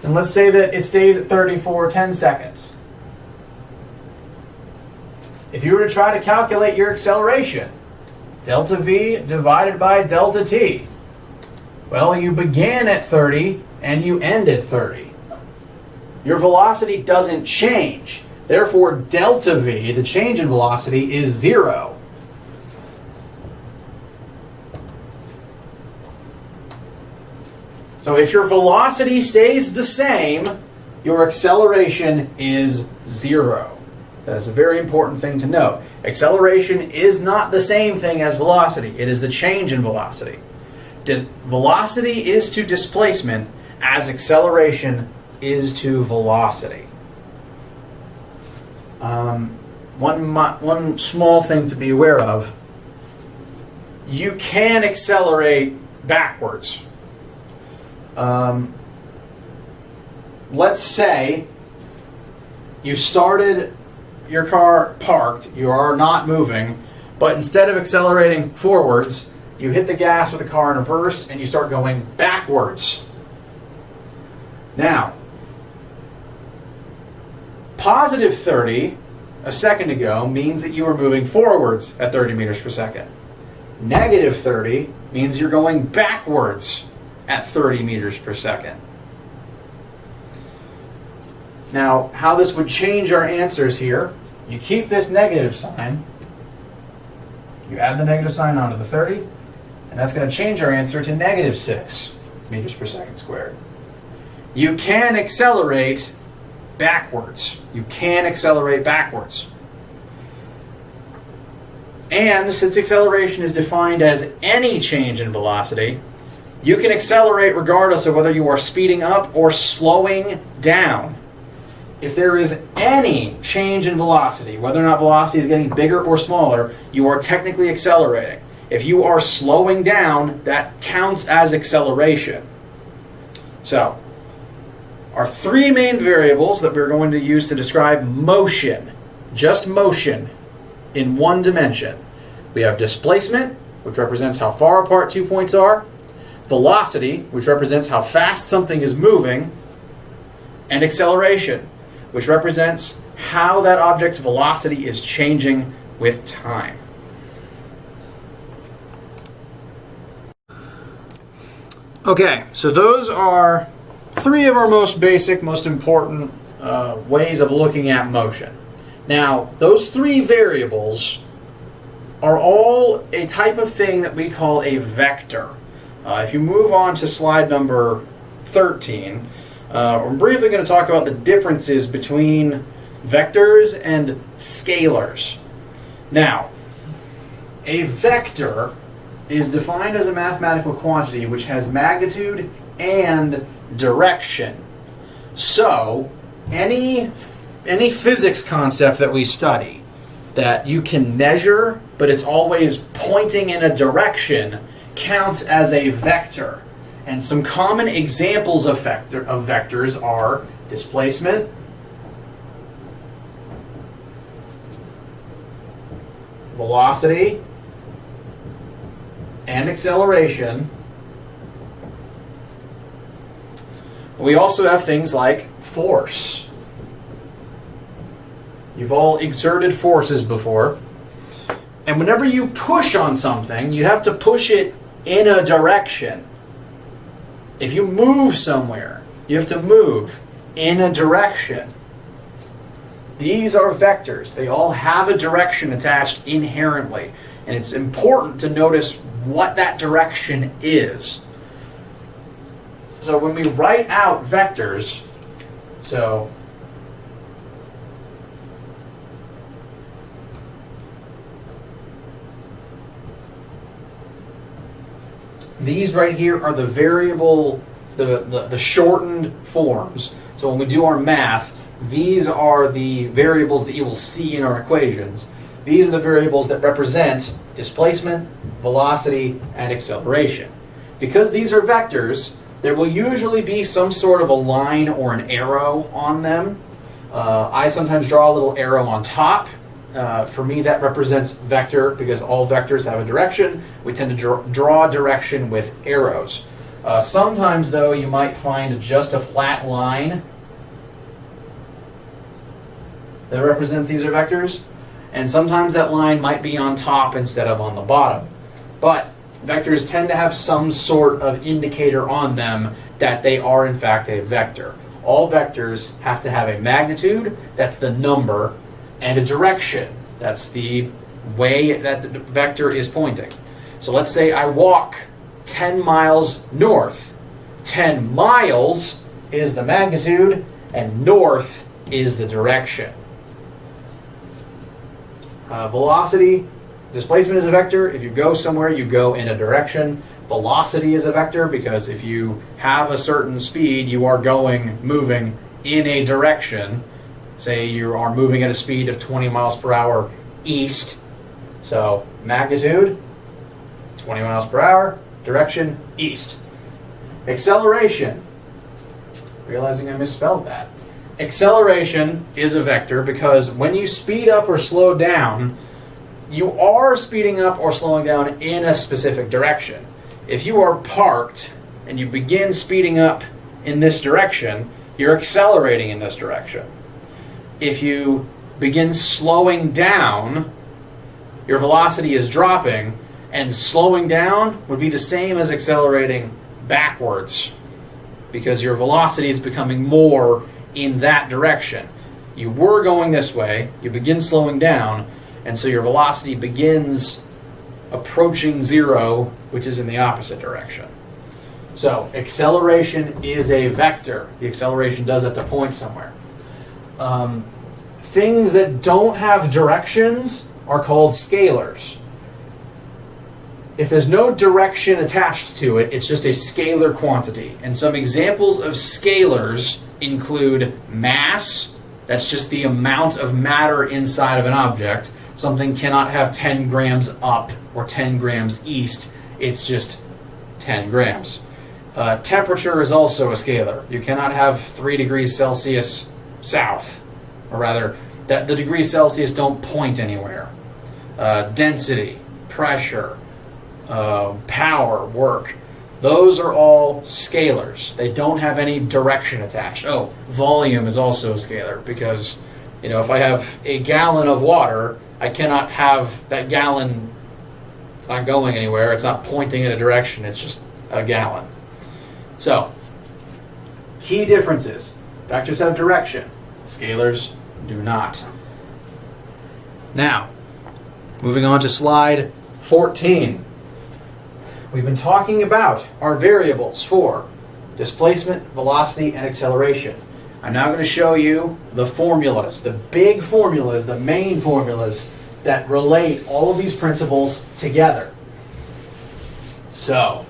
And let's say that it stays at 30 for 10 seconds. If you were to try to calculate your acceleration, delta v divided by delta t, well, you began at 30 and you end at 30. Your velocity doesn't change. Therefore, delta v, the change in velocity, is 0. So if your velocity stays the same, your acceleration is 0. That is a very important thing to note. Acceleration is not the same thing as velocity. It is the change in velocity. Velocity is to displacement as acceleration is to velocity. One small thing to be aware of, you can accelerate backwards. Let's say you started your car parked, you are not moving, but instead of accelerating forwards, you hit the gas with the car in reverse and you start going backwards. Now, positive 30 a second ago means that you were moving forwards at 30 meters per second. Negative 30 means you're going backwards at 30 meters per second. Now, how this would change our answers here, you keep this negative sign, you add the negative sign onto the 30, and that's going to change our answer to negative 6 meters per second squared. You can accelerate backwards. You can accelerate backwards. And since acceleration is defined as any change in velocity, you can accelerate regardless of whether you are speeding up or slowing down. If there is any change in velocity, whether or not velocity is getting bigger or smaller, you are technically accelerating. If you are slowing down, that counts as acceleration. So, our three main variables that we're going to use to describe motion, just motion, in one dimension. We have displacement, which represents how far apart 2 points are, velocity, which represents how fast something is moving, and acceleration, which represents how that object's velocity is changing with time. Okay, so those are three of our most basic, most important ways of looking at motion. Now, those three variables are all a type of thing that we call a vector. If you move on to slide number 13, we're briefly going to talk about the differences between vectors and scalars. Now, a vector is defined as a mathematical quantity which has magnitude and direction. So, any physics concept that we study that you can measure, but it's always pointing in a direction, counts as a vector. And some common examples of vectors are displacement, velocity, and acceleration. We also have things like force. You've all exerted forces before. And whenever you push on something, you have to push it in a direction. If you move somewhere, you have to move in a direction. These are vectors. They all have a direction attached inherently. And it's important to notice what that direction is. So when we write out vectors, so these right here are the variable, the shortened forms. So when we do our math, these are the variables that you will see in our equations. These are the variables that represent displacement, velocity, and acceleration. Because these are vectors, there will usually be some sort of a line or an arrow on them. I sometimes draw a little arrow on top. For me, that represents vector because all vectors have a direction. We tend to draw direction with arrows. Sometimes, though, you might find just a flat line that represents these are vectors. And sometimes that line might be on top instead of on the bottom. But vectors tend to have some sort of indicator on them that they are in fact a vector. All vectors have to have a magnitude, that's the number, and a direction, that's the way that the vector is pointing. So let's say I walk 10 miles north. 10 miles is the magnitude, and north is the direction. Velocity, displacement is a vector. If you go somewhere, you go in a direction. Velocity is a vector because if you have a certain speed, you are moving in a direction. Say you are moving at a speed of 20 miles per hour east. So magnitude, 20 miles per hour, direction, east. Acceleration, realizing I misspelled that. Acceleration is a vector because when you speed up or slow down, you are speeding up or slowing down in a specific direction. If you are parked and you begin speeding up in this direction, you're accelerating in this direction. If you begin slowing down, your velocity is dropping, and slowing down would be the same as accelerating backwards because your velocity is becoming more in that direction. You were going this way, you begin slowing down, and so your velocity begins approaching zero, which is in the opposite direction. So acceleration is a vector. The acceleration does have to point somewhere. Things that don't have directions are called scalars. If there's no direction attached to it, it's just a scalar quantity. And some examples of scalars include mass. That's just the amount of matter inside of an object. Something cannot have 10 grams up or 10 grams east. It's just 10 grams. Temperature is also a scalar. You cannot have 3 degrees Celsius south. Or rather, the degrees Celsius don't point anywhere. Density, pressure, power, work. Those are all scalars. They don't have any direction attached. Oh, volume is also a scalar because, if I have a gallon of water, I cannot have that gallon, it's not going anywhere, it's not pointing in a direction, it's just a gallon. So, key differences. Vectors have direction. Scalars do not. Now, moving on to slide 14. We've been talking about our variables for displacement, velocity, and acceleration. I'm now going to show you the formulas, the big formulas, the main formulas that relate all of these principles together. So,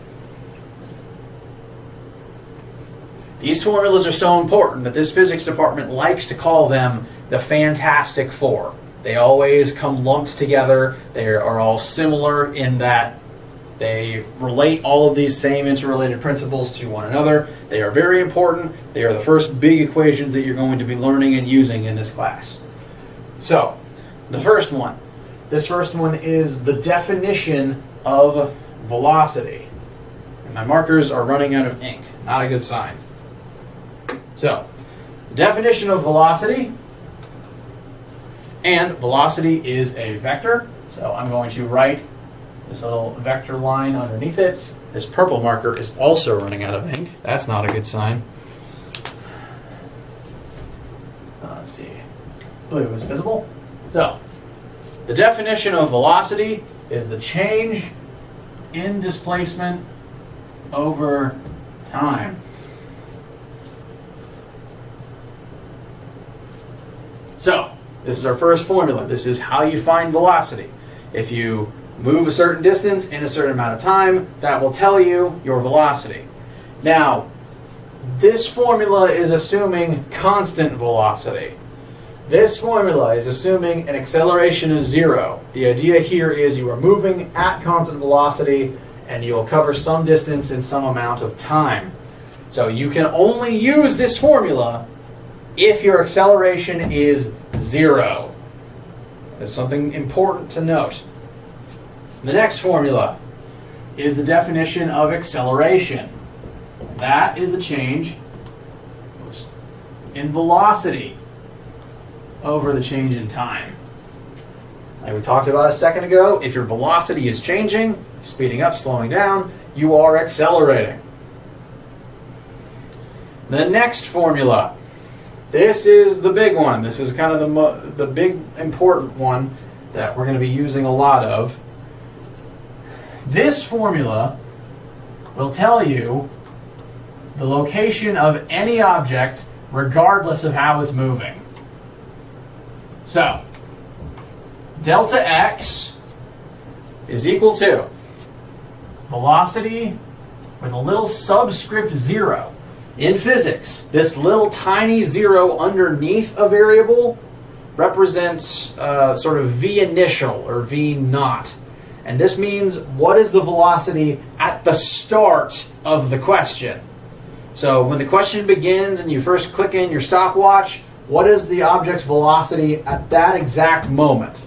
these formulas are so important that this physics department likes to call them the Fantastic Four. They always come lumped together. They are all similar in that they relate all of these same interrelated principles to one another. They are very important. They are the first big equations that you're going to be learning and using in this class. So, the first one. This first one is the definition of velocity. And my markers are running out of ink. Not a good sign. So, the definition of velocity, and velocity is a vector. So I'm going to write this little vector line underneath it. This purple marker is also running out of ink. That's not a good sign. Let's see. Blue is visible. So, the definition of velocity is the change in displacement over time. So, this is our first formula. This is how you find velocity. If you move a certain distance in a certain amount of time, that will tell you your velocity. Now, this formula is assuming constant velocity. This formula is assuming an acceleration of 0. The idea here is you are moving at constant velocity and you will cover some distance in some amount of time. So you can only use this formula if your acceleration is 0. That's something important to note. The next formula is the definition of acceleration. That is the change in velocity over the change in time. Like we talked about a second ago, if your velocity is changing, speeding up, slowing down, you are accelerating. The next formula. This is the big one. This is kind of the big important one that we're going to be using a lot of. This formula will tell you the location of any object regardless of how it's moving. So, delta x is equal to velocity with a little subscript 0. In physics, this little tiny 0 underneath a variable represents sort of v initial or v naught. And this means what is the velocity at the start of the question. So when the question begins and you first click in your stopwatch, what is the object's velocity at that exact moment?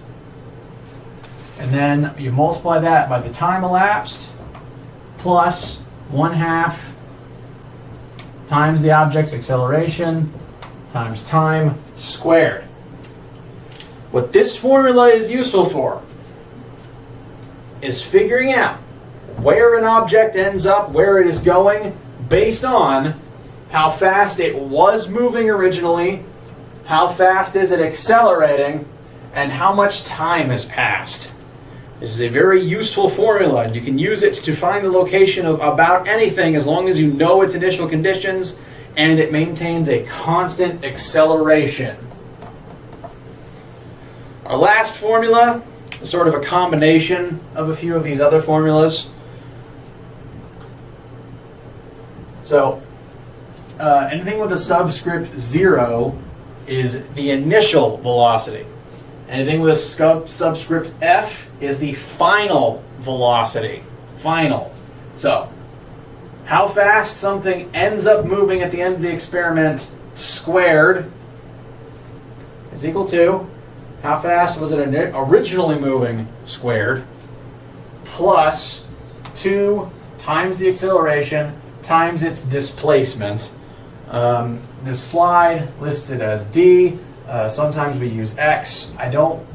And then you multiply that by the time elapsed plus 1/2 times the object's acceleration times time squared. What this formula is useful for is figuring out where an object ends up, where it is going, based on how fast it was moving originally, how fast is it accelerating, and how much time has passed. This is a very useful formula, and you can use it to find the location of about anything as long as you know its initial conditions and it maintains a constant acceleration. Our last formula is sort of a combination of a few of these other formulas. So, anything with a subscript 0 is the initial velocity. Anything with a subscript f is the final velocity. Final. So, how fast something ends up moving at the end of the experiment squared is equal to how fast was it originally moving squared plus 2 times the acceleration times its displacement. This slide lists it as d. Sometimes we use x. I don't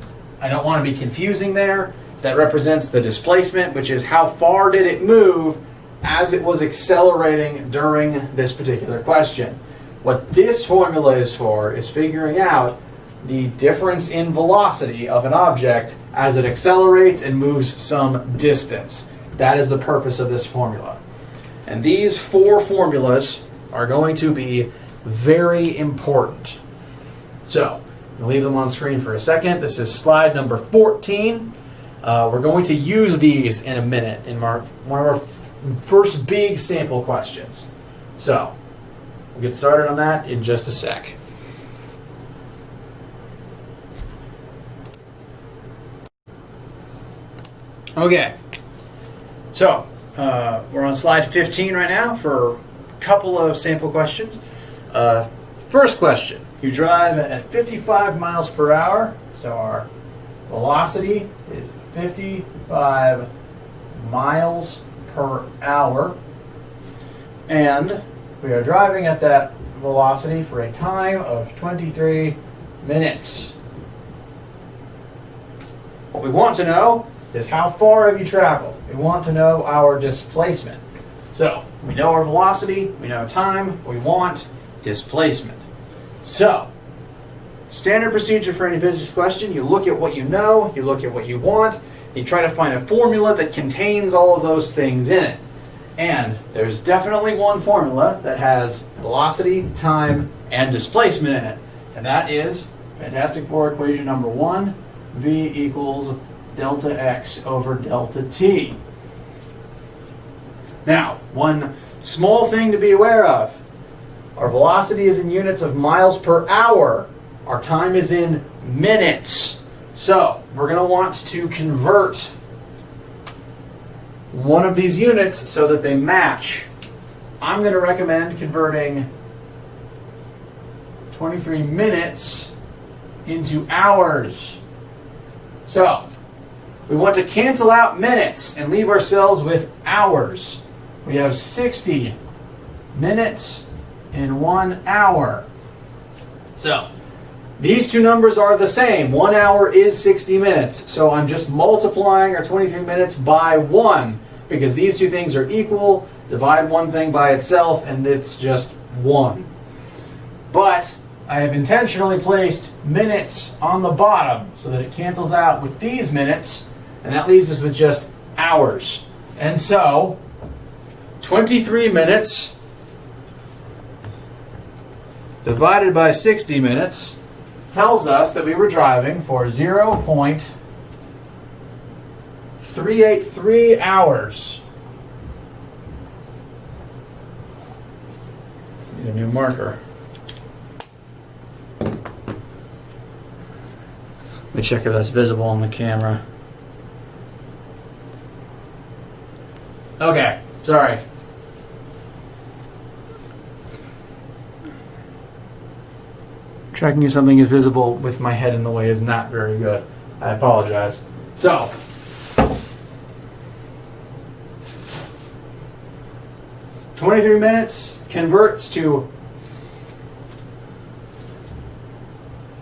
want to be confusing there. That represents the displacement, which is how far did it move as it was accelerating during this particular question. What this formula is for is figuring out the difference in velocity of an object as it accelerates and moves some distance. That is the purpose of this formula. And these 4 formulas are going to be very important. So, I'll leave them on screen for a second. This is slide number 14. We're going to use these in a minute in one of our first big sample questions. So, we'll get started on that in just a sec. Okay, so we're on slide 15 right now for a couple of sample questions. First question, you drive at 55 miles per hour, so our velocity is 55 miles per hour, and we are driving at that velocity for a time of 23 minutes. What we want to know is how far have you traveled? We want to know our displacement. So, we know our velocity, we know time, we want displacement. So, standard procedure for any physics question, you look at what you know, you look at what you want, you try to find a formula that contains all of those things in it. And there's definitely one formula that has velocity, time, and displacement in it. And that is Fantastic Four equation number 1, v equals delta x over delta t. Now, one small thing to be aware of. Our velocity is in units of miles per hour. Our time is in minutes. So, we're going to want to convert one of these units so that they match. I'm going to recommend converting 23 minutes into hours. So, we want to cancel out minutes and leave ourselves with hours. We have 60 minutes in 1 hour. So, these two numbers are the same. 1 hour is 60 minutes. So I'm just multiplying our 23 minutes by 1 because these two things are equal. Divide one thing by itself and it's just 1. But I have intentionally placed minutes on the bottom so that it cancels out with these minutes, and that leaves us with just hours. And so, 23 minutes divided by 60 minutes tells us that we were driving for 0.383 hours. Need a new marker. Let me check if that's visible on the camera. Okay, sorry. Tracking something invisible with my head in the way is not very good. I apologize. So, "23 minutes converts to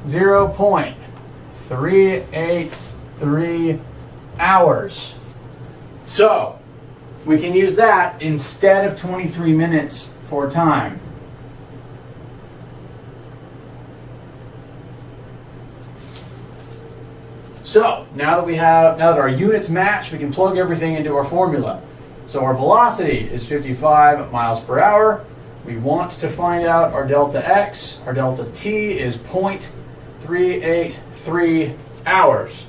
0.383 hours. So, we can use that instead of 23 minutes for time. So now that our units match, we can plug everything into our formula. So our velocity is 55 miles per hour. We want to find out our delta x. Our delta t is 0.383 hours.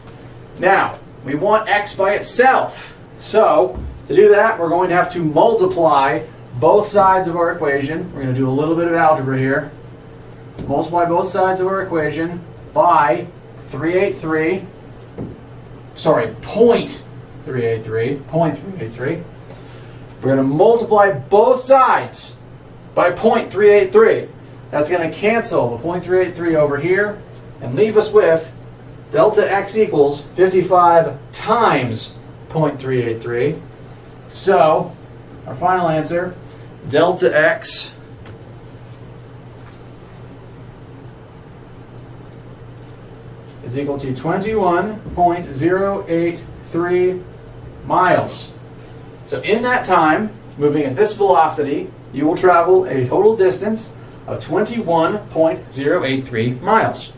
Now, we want x by itself. So to do that, we're going to have to multiply both sides of our equation. We're going to do a little bit of algebra here. Multiply both sides of our equation by 0.383. We're going to multiply both sides by 0.383. That's going to cancel the 0.383 over here and leave us with delta x equals 55 times 0.383. So, our final answer, delta x is equal to 21.083 miles. So in that time, moving at this velocity, you will travel a total distance of 21.083 miles.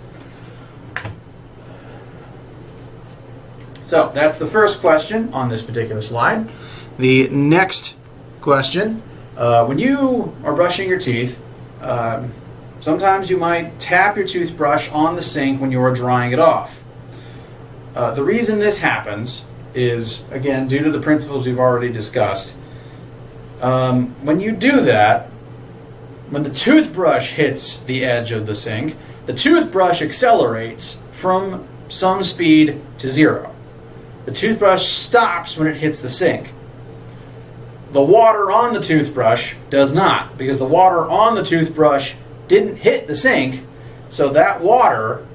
So that's the first question on this particular slide. The next question, when you are brushing your teeth, sometimes you might tap your toothbrush on the sink when you are drying it off. The reason this happens is, again, due to the principles we've already discussed. When you do that, when the toothbrush hits the edge of the sink, the toothbrush accelerates from some speed to 0. The toothbrush stops when it hits the sink. The water on the toothbrush does not, because the water on the toothbrush didn't hit the sink, so that water,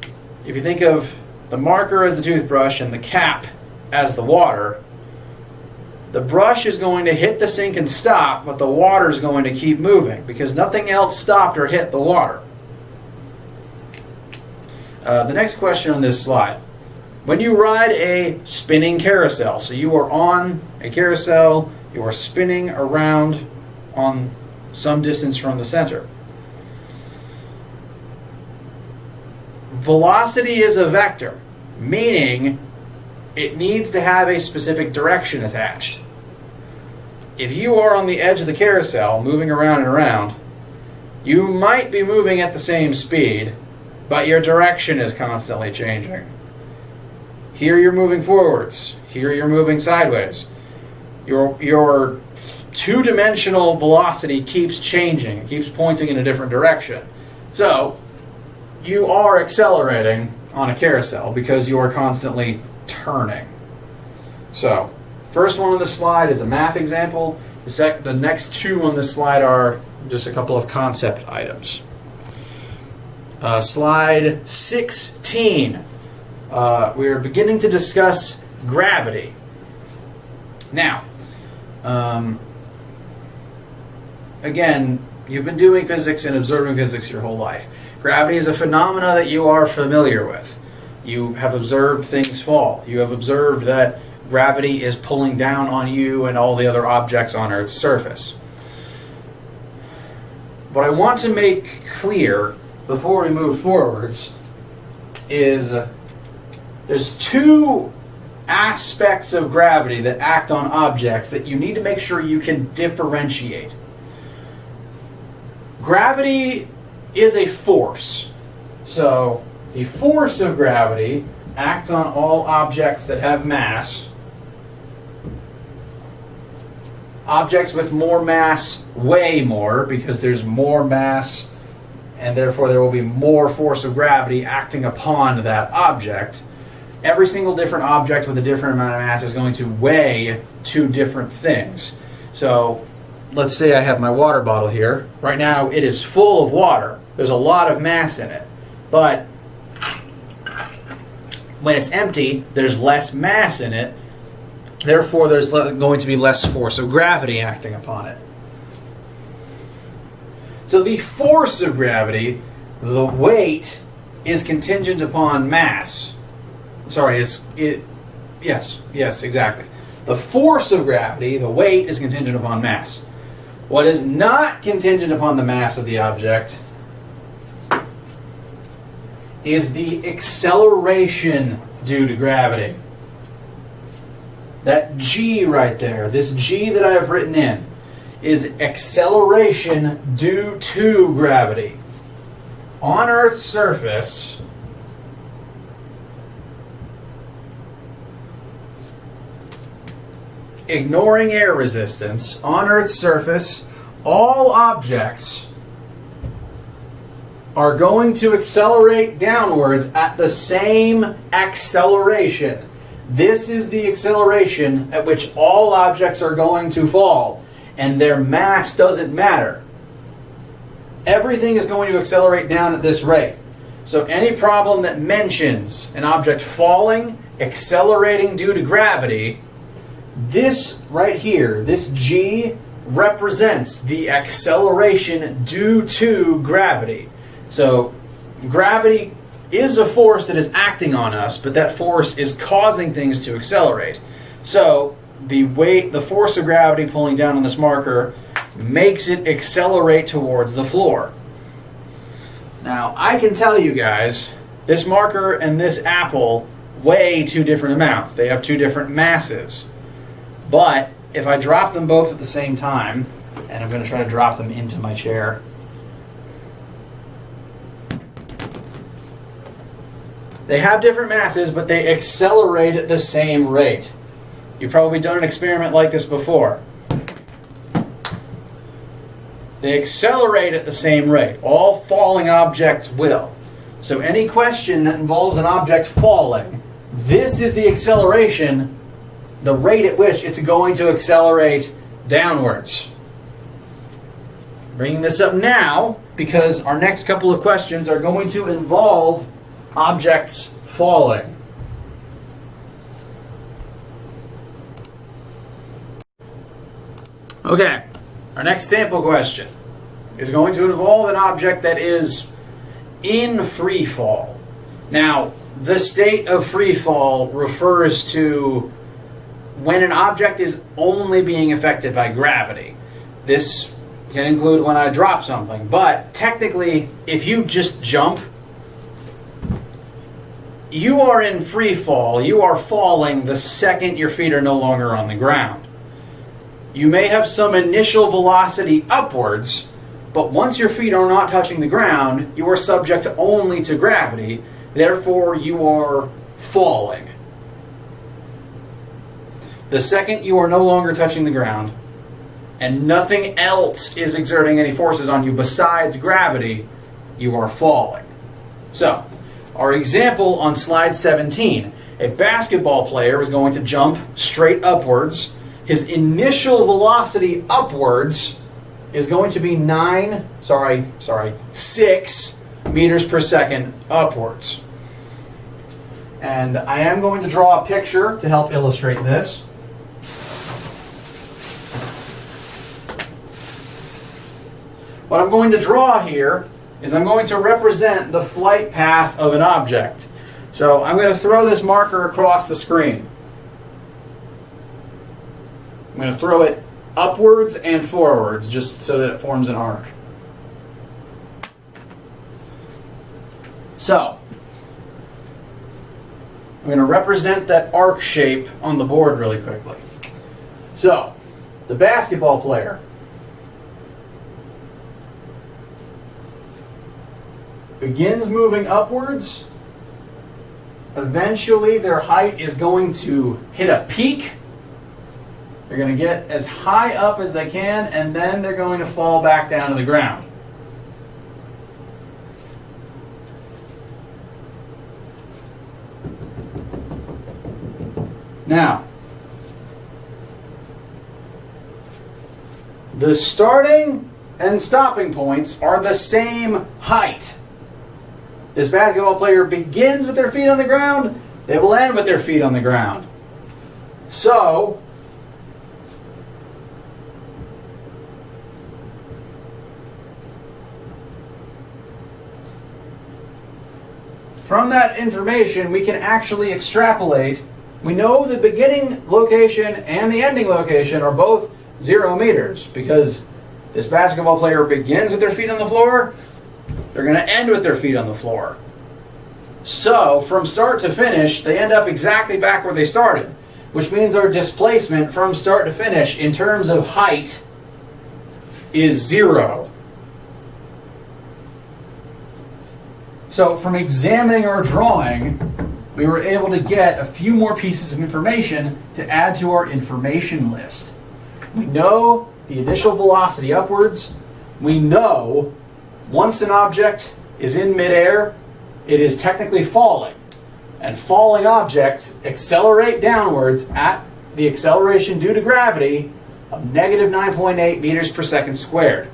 if you think of the marker as the toothbrush and the cap as the water, the brush is going to hit the sink and stop, but the water is going to keep moving because nothing else stopped or hit the water. The next question on this slide. When you ride a spinning carousel, so you are on a carousel, you are spinning around on some distance from the center. Velocity is a vector, meaning it needs to have a specific direction attached. If you are on the edge of the carousel, moving around and around, you might be moving at the same speed, but your direction is constantly changing. Here you're moving forwards, here you're moving sideways. Your two-dimensional velocity keeps changing, it keeps pointing in a different direction. So, you are accelerating on a carousel because you are constantly turning. So, first one on the slide is a math example. The next two on this slide are just a couple of concept items. Slide 16. We are beginning to discuss gravity. Now, again, you've been doing physics and observing physics your whole life. Gravity is a phenomena that you are familiar with. You have observed things fall. You have observed that gravity is pulling down on you and all the other objects on Earth's surface. What I want to make clear before we move forwards is there's two aspects of gravity that act on objects that you need to make sure you can differentiate. Gravity is a force. So the force of gravity acts on all objects that have mass. Objects with more mass weigh more because there's more mass, and therefore there will be more force of gravity acting upon that object. Every single different object with a different amount of mass is going to weigh two different things. So let's say I have my water bottle here. Right now it is full of water. There's a lot of mass in it. But when it's empty, there's less mass in it. Therefore, there's going to be less force of gravity acting upon it. So the force of gravity, the weight, is contingent upon mass. Yes, exactly. The force of gravity, the weight, is contingent upon mass. What is not contingent upon the mass of the object is the acceleration due to gravity. That g right there, this g that I have written in, is acceleration due to gravity. On Earth's surface, ignoring air resistance, on Earth's surface, all objects are going to accelerate downwards at the same acceleration. This is the acceleration at which all objects are going to fall, and their mass doesn't matter. Everything is going to accelerate down at this rate. So any problem that mentions an object falling, accelerating due to gravity, this right here, this g, represents the acceleration due to gravity. So gravity is a force that is acting on us, but that force is causing things to accelerate. So the weight, the force of gravity pulling down on this marker makes it accelerate towards the floor. Now, I can tell you guys, this marker and this apple weigh two different amounts. They have two different masses. But if I drop them both at the same time, and I'm going to try to drop them into my chair, they have different masses, but they accelerate at the same rate. You've probably done an experiment like this before. They accelerate at the same rate. All falling objects will. So any question that involves an object falling, this is the acceleration, the rate at which it's going to accelerate downwards. Bringing this up now because our next couple of questions are going to involve objects falling. Okay, our next sample question is going to involve an object that is in free fall. Now, the state of free fall refers to when an object is only being affected by gravity. This can include when I drop something, but technically, if you just jump, you are in free fall. You are falling the second your feet are no longer on the ground. You may have some initial velocity upwards, but once your feet are not touching the ground, you are subject only to gravity. Therefore, you are falling. The second you are no longer touching the ground, and nothing else is exerting any forces on you besides gravity, you are falling. So, our example on slide 17, a basketball player is going to jump straight upwards. His initial velocity upwards is going to be 6 meters per second upwards. And I am going to draw a picture to help illustrate this. What I'm going to draw here is I'm going to represent the flight path of an object. So I'm going to throw this marker across the screen. I'm going to throw it upwards and forwards just so that it forms an arc. So I'm going to represent that arc shape on the board really quickly. So the basketball player begins moving upwards. Eventually their height is going to hit a peak. They're going to get as high up as they can, and then they're going to fall back down to the ground. Now, the starting and stopping points are the same height. This basketball player begins with their feet on the ground, they will end with their feet on the ground. So, from that information, we can actually extrapolate. We know the beginning location and the ending location are both 0 meters because this basketball player begins with their feet on the floor. They're going to end with their feet on the floor. So from start to finish, they end up exactly back where they started, which means our displacement from start to finish in terms of height is 0. So from examining our drawing, we were able to get a few more pieces of information to add to our information list. We know the initial velocity upwards. We know once an object is in midair, it is technically falling. And falling objects accelerate downwards at the acceleration due to gravity of negative 9.8 meters per second squared.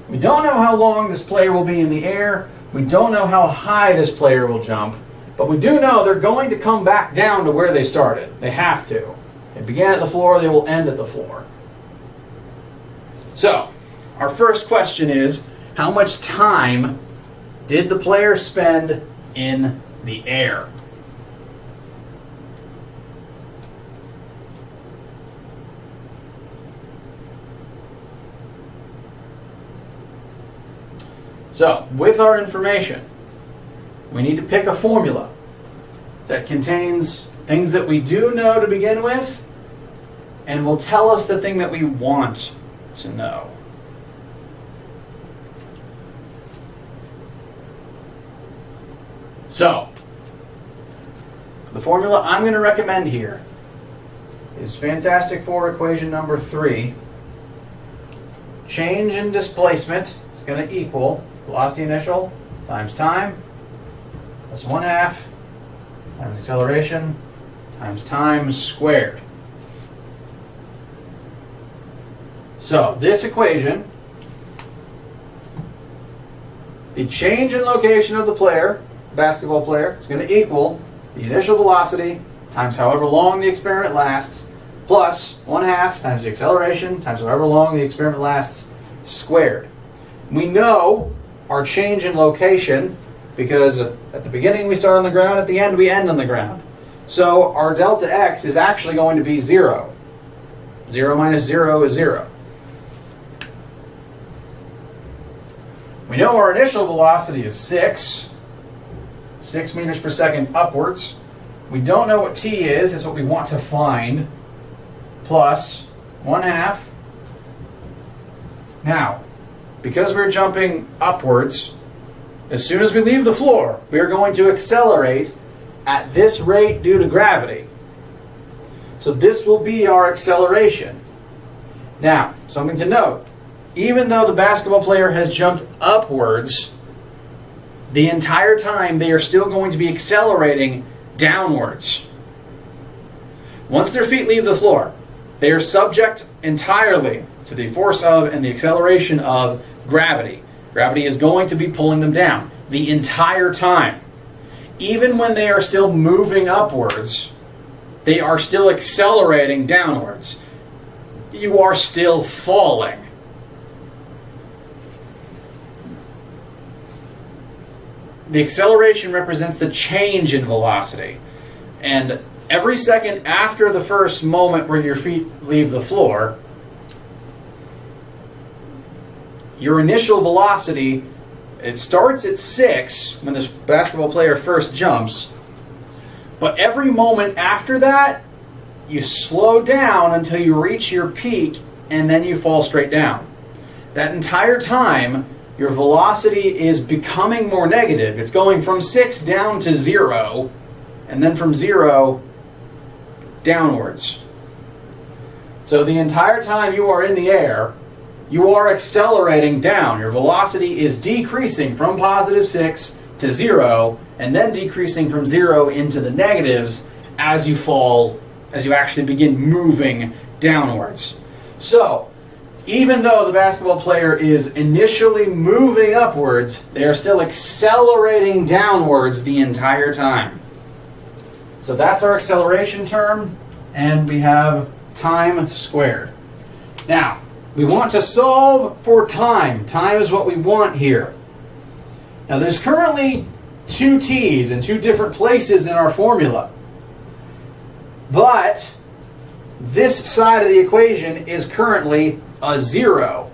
We don't know how long this player will be in the air. We don't know how high this player will jump. But we do know they're going to come back down to where they started. They have to. They began at the floor, they will end at the floor. So, our first question is, how much time did the player spend in the air? So, with our information, we need to pick a formula that contains things that we do know to begin with and will tell us the thing that we want to know. So, the formula I'm going to recommend here is Fantastic Four equation number 3. Change in displacement is going to equal velocity initial times time plus 1/2 times acceleration times time squared. So this equation, the change in location of the player, basketball player, is going to equal the initial velocity times however long the experiment lasts plus 1/2 times the acceleration times however long the experiment lasts squared. We know our change in location because at the beginning we start on the ground, at the end we end on the ground. So our delta x is actually going to be 0. 0 minus 0 is 0. We know our initial velocity is 6 meters per second upwards. We don't know what t is, that's what we want to find, plus 1/2. Now, because we're jumping upwards, as soon as we leave the floor, we are going to accelerate at this rate due to gravity. So this will be our acceleration. Now, something to note. Even though the basketball player has jumped upwards, the entire time they are still going to be accelerating downwards. Once their feet leave the floor, they are subject entirely to the force of and the acceleration of gravity. Gravity is going to be pulling them down the entire time. Even when they are still moving upwards, they are still accelerating downwards. You are still falling. The acceleration represents the change in velocity. And every second after the first moment where your feet leave the floor, your initial velocity, it starts at 6 when this basketball player first jumps, but every moment after that, you slow down until you reach your peak and then you fall straight down. That entire time, your velocity is becoming more negative. It's going from 6 down to 0, and then from 0 downwards. So the entire time you are in the air, you are accelerating down. Your velocity is decreasing from positive 6 to 0, and then decreasing from 0 into the negatives as you fall, as you actually begin moving downwards. So, even though the basketball player is initially moving upwards, they are still accelerating downwards the entire time. So that's our acceleration term, and we have time squared. Now, we want to solve for time. Time is what we want here. Now, there's currently 2 t's in 2 different places in our formula. But this side of the equation is currently a 0.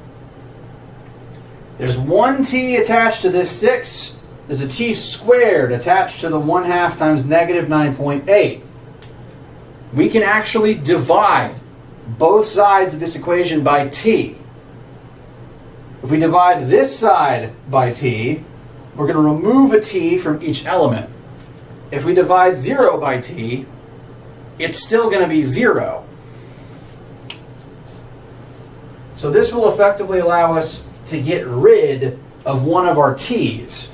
There's 1 t attached to this 6. there's a t squared attached to the 1/2 times negative 9.8. We can actually divide both sides of this equation by t. If we divide this side by t, we're going to remove a t from each element. If we divide 0 by t, it's still going to be 0. So this will effectively allow us to get rid of one of our t's.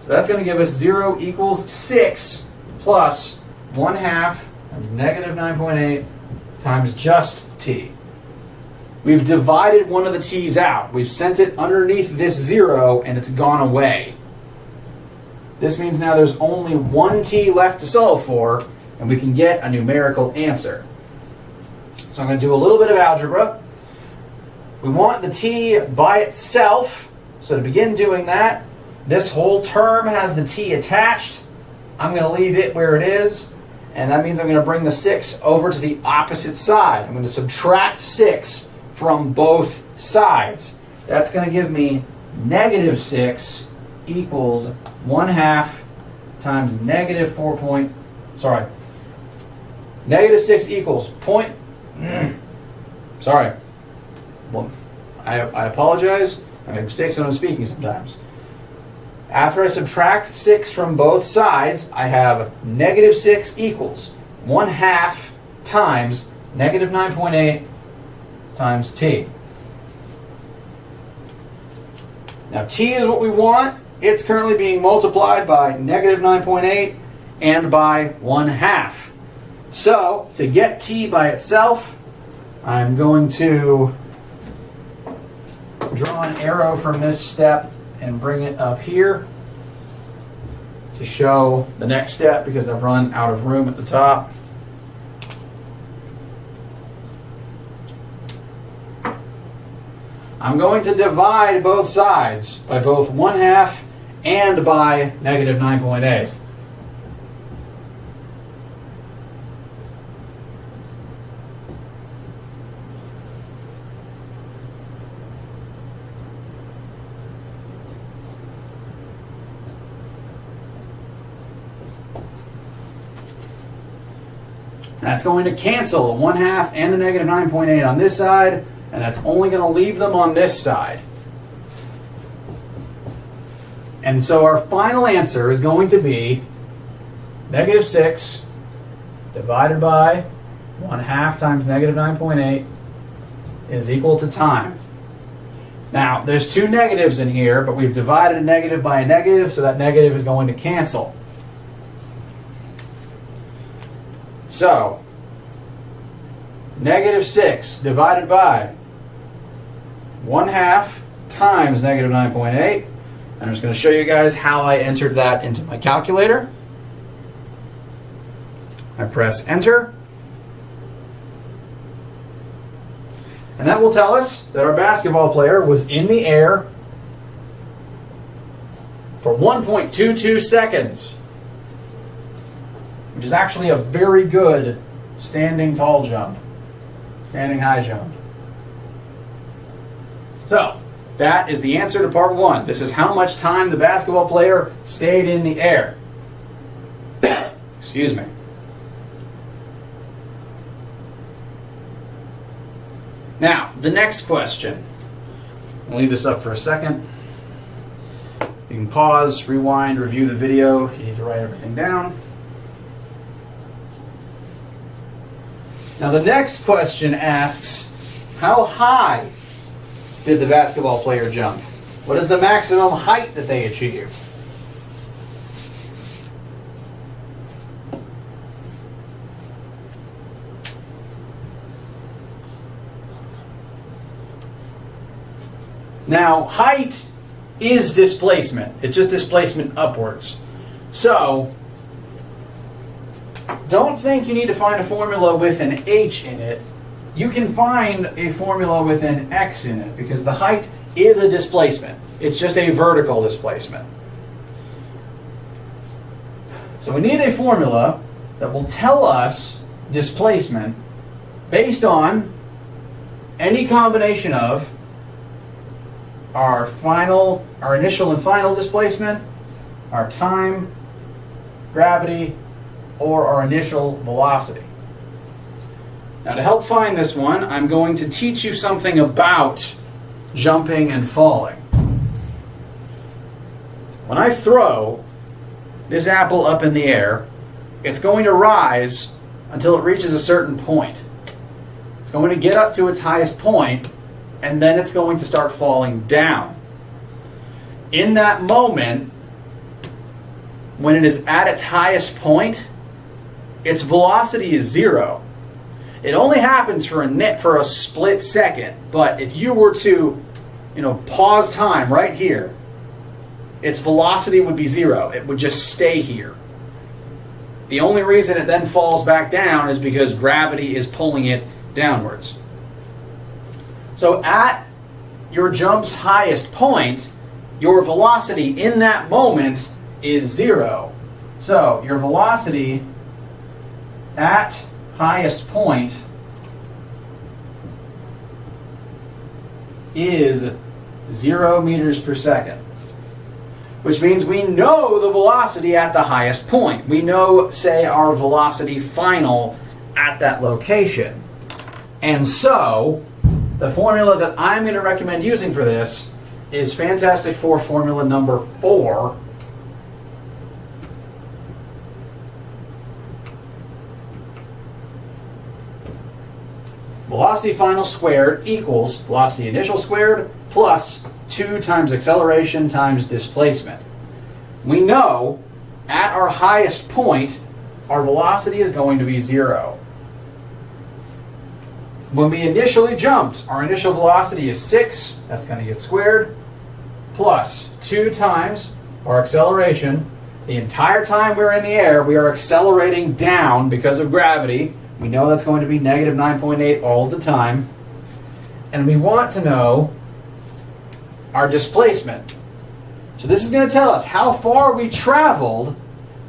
So that's going to give us 0 equals 6 plus 1/2 times negative 9.8 times just t. We've divided one of the t's out. We've sent it underneath this 0 and it's gone away. This means now there's only one t left to solve for and we can get a numerical answer. So I'm going to do a little bit of algebra. We want the t by itself. So to begin doing that, this whole term has the t attached. I'm going to leave it where it is. And that means I'm going to bring the 6 over to the opposite side. I'm going to subtract 6 from both sides. That's going to give me negative 6 equals 1/2 times negative 4. Negative 6 equals point. Sorry. Well, I apologize. I make mistakes when I'm speaking sometimes. After I subtract 6 from both sides, I have negative 6 equals 1/2 times negative 9.8 times t. Now t is what we want. It's currently being multiplied by negative 9.8 and by 1/2. So to get t by itself, I'm going to draw an arrow from this step and bring it up here to show the next step because I've run out of room at the top. I'm going to divide both sides by both 1/2 and by negative 9.8. That's going to cancel 1/2 and the negative 9.8 on this side, and that's only going to leave them on this side. And so our final answer is going to be negative 6 divided by 1/2 times negative 9.8 is equal to time. Now, there's two negatives in here, but we've divided a negative by a negative, so that negative is going to cancel. So, negative 6 divided by 1/2 times negative 9.8. And I'm just going to show you guys how I entered that into my calculator. I press enter. And that will tell us that our basketball player was in the air for 1.22 seconds. Which is actually a very good standing tall jump, standing high jump. So, that is the answer to part 1. This is how much time the basketball player stayed in the air. Excuse me. Now, the next question. I'll leave this up for a second. You can pause, rewind, review the video if you need to write everything down. Now the next question asks, how high did the basketball player jump? What is the maximum height that they achieved? Now, height is displacement. It's just displacement upwards. So, don't think you need to find a formula with an h in it. You can find a formula with an x in it because the height is a displacement. It's just a vertical displacement. So we need a formula that will tell us displacement based on any combination of our initial and final displacement, our time, gravity, or our initial velocity. Now, to help find this one, I'm going to teach you something about jumping and falling. When I throw this apple up in the air, it's going to rise until it reaches a certain point. It's going to get up to its highest point, and then it's going to start falling down. In that moment, when it is at its highest point, its velocity is 0. It only happens for a split second, but if you were to, pause time right here, its velocity would be 0. It would just stay here. The only reason it then falls back down is because gravity is pulling it downwards. So at your jump's highest point, your velocity in that moment is 0. So your velocity at highest point is 0 meters per second, which means we know the velocity at the highest point. We know, say, our velocity final at that location. And so the formula that I'm going to recommend using for this is Fantastic Four formula number 4. Velocity final squared equals velocity initial squared plus 2 times acceleration times displacement. We know at our highest point, our velocity is going to be 0. When we initially jumped, our initial velocity is 6, that's going to get squared, plus 2 times our acceleration. The entire time we're in the air, we are accelerating down because of gravity. We know that's going to be negative 9.8 all the time. And we want to know our displacement. So this is going to tell us how far we traveled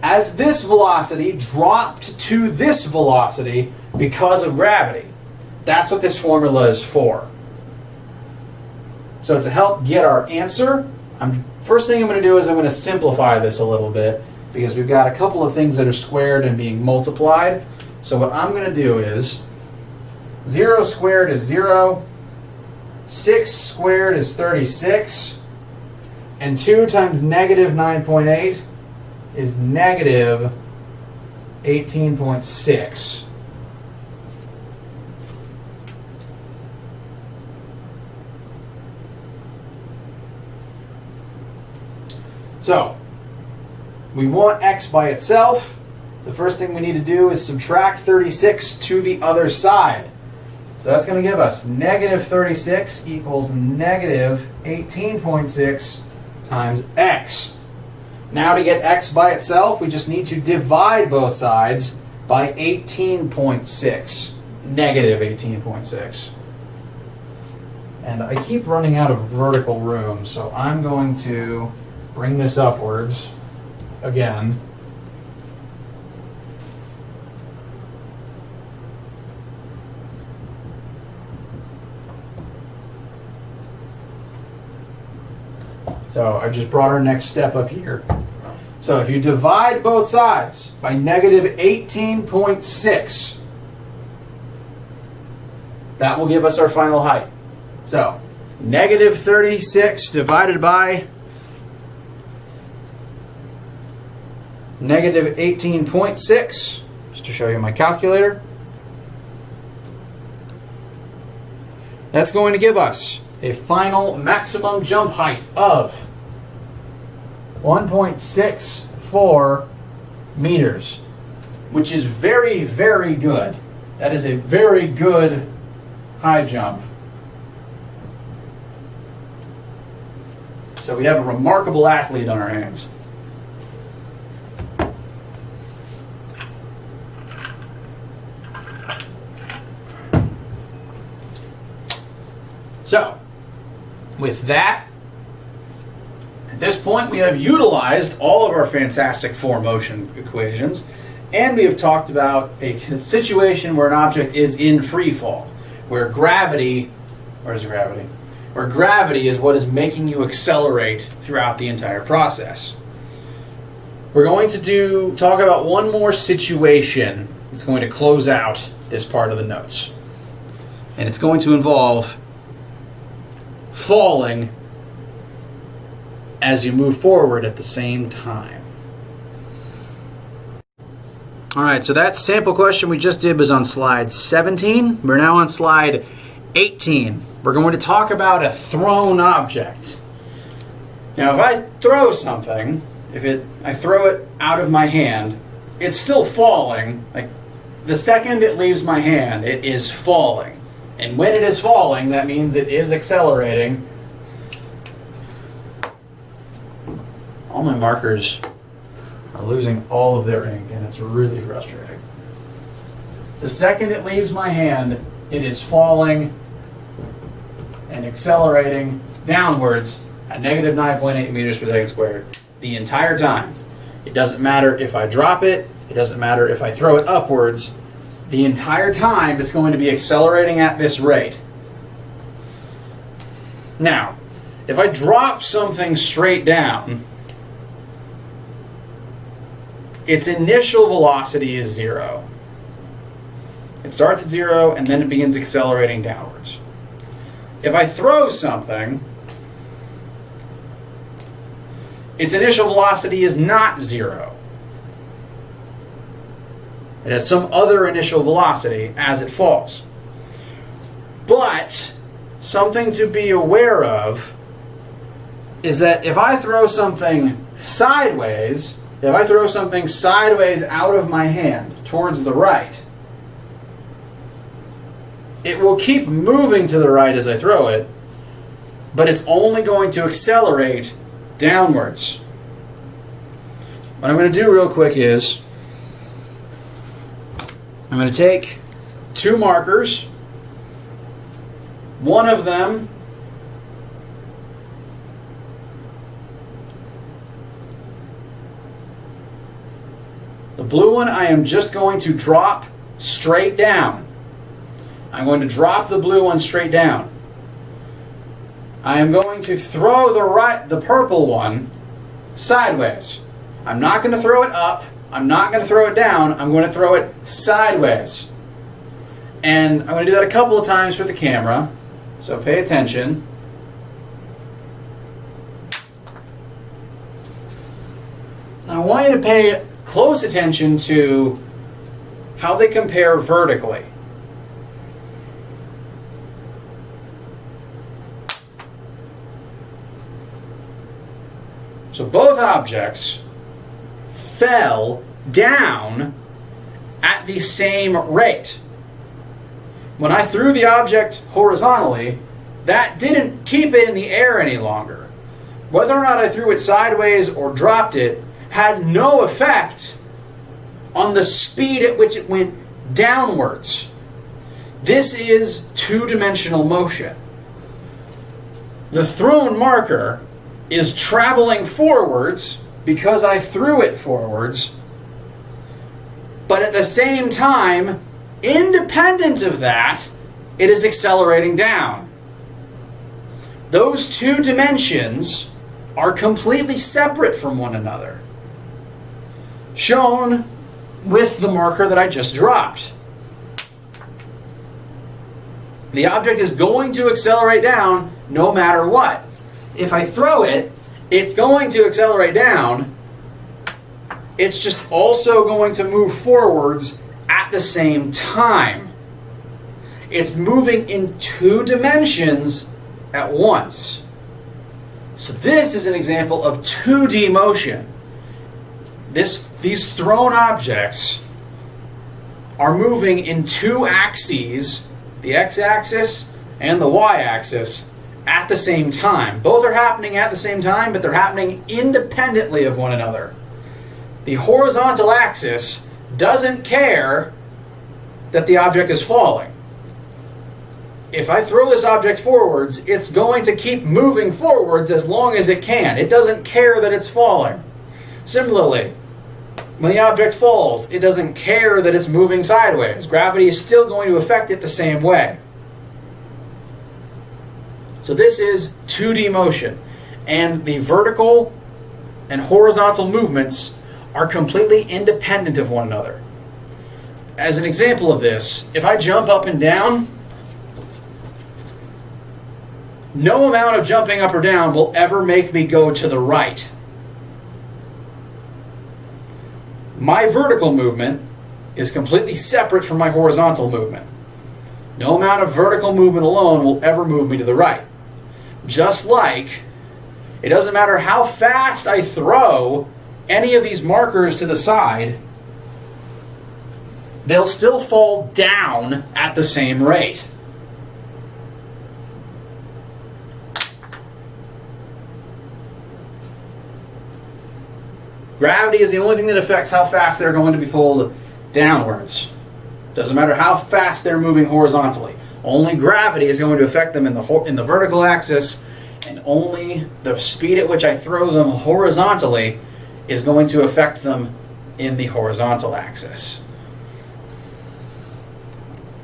as this velocity dropped to this velocity because of gravity. That's what this formula is for. So to help get our answer, first thing I'm going to do is I'm going to simplify this a little bit because we've got a couple of things that are squared and being multiplied. So what I'm going to do is 0 squared is 0, 6 squared is 36, and 2 times negative 9.8 is negative 18.6. So, we want x by itself. The first thing we need to do is subtract 36 to the other side. So that's going to give us negative 36 equals negative 18.6 times x. Now to get x by itself, we just need to divide both sides by 18.6. Negative 18.6. And I keep running out of vertical room, so I'm going to bring this upwards again. So I just brought our next step up here. So if you divide both sides by negative 18.6, that will give us our final height. So negative 36 divided by negative 18.6, just to show you my calculator. That's going to give us a final maximum jump height of 1.64 meters, which is very, very good. That is a very good high jump. So we have a remarkable athlete on our hands. So, with that, at this point we have utilized all of our Fantastic Four motion equations, and we have talked about a situation where an object is in free fall, where gravity where gravity is what is making you accelerate throughout the entire process. We're going to talk about one more situation that's going to close out this part of the notes. And it's going to involve falling as you move forward at the same time. All right, so that sample question we just did was on slide 17. We're now on slide 18. We're going to talk about a thrown object. Now, if I throw something, I throw it out of my hand, it's still falling. Like the second it leaves my hand, it is falling. And when it is falling, that means it is accelerating. All my markers are losing all of their ink, and it's really frustrating. The second it leaves my hand, it is falling and accelerating downwards at negative 9.8 meters per second squared the entire time. It doesn't matter if I drop it, it doesn't matter if I throw it upwards. The entire time it's going to be accelerating at this rate. Now, if I drop something straight down, its initial velocity is 0. It starts at 0 and then it begins accelerating downwards. If I throw something, its initial velocity is not 0. It has some other initial velocity as it falls. But something to be aware of is that if I throw something sideways, out of my hand towards the right, it will keep moving to the right as I throw it, but it's only going to accelerate downwards. What I'm going to do real quick is I'm going to take two markers. One of them the blue one I am just going to drop straight down. I'm going to drop the blue one straight down. I am going to throw the purple one sideways. I'm not going to throw it up. I'm not going to throw it down. I'm going to throw it sideways. And I'm going to do that a couple of times for the camera. So pay attention. Now I want you to pay close attention to how they compare vertically. So both objects fell down at the same rate. When I threw the object horizontally, that didn't keep it in the air any longer. Whether or not I threw it sideways or dropped it had no effect on the speed at which it went downwards. This is two-dimensional motion. The thrown marker is traveling forwards because I threw it forwards, but at the same time, independent of that, it is accelerating down. Those two dimensions are completely separate from one another, shown with the marker that I just dropped. The object is going to accelerate down no matter what. If I throw it, it's going to accelerate down. It's just also going to move forwards at the same time. It's moving in two dimensions at once. So this is an example of 2D motion. These thrown objects are moving in two axes, the x-axis and the y-axis, at the same time. Both are happening at the same time, but they're happening independently of one another. The horizontal axis doesn't care that the object is falling. If I throw this object forwards, it's going to keep moving forwards as long as it can. It doesn't care that it's falling. Similarly, when the object falls, it doesn't care that it's moving sideways. Gravity is still going to affect it the same way. So this is 2D motion, and the vertical and horizontal movements are completely independent of one another. As an example of this, if I jump up and down, no amount of jumping up or down will ever make me go to the right. My vertical movement is completely separate from my horizontal movement. No amount of vertical movement alone will ever move me to the right. Just like it doesn't matter how fast I throw any of these markers to the side, they'll still fall down at the same rate. Gravity is the only thing that affects how fast they're going to be pulled downwards. Doesn't matter how fast they're moving horizontally. Only gravity is going to affect them in the vertical axis, and only the speed at which I throw them horizontally is going to affect them in the horizontal axis.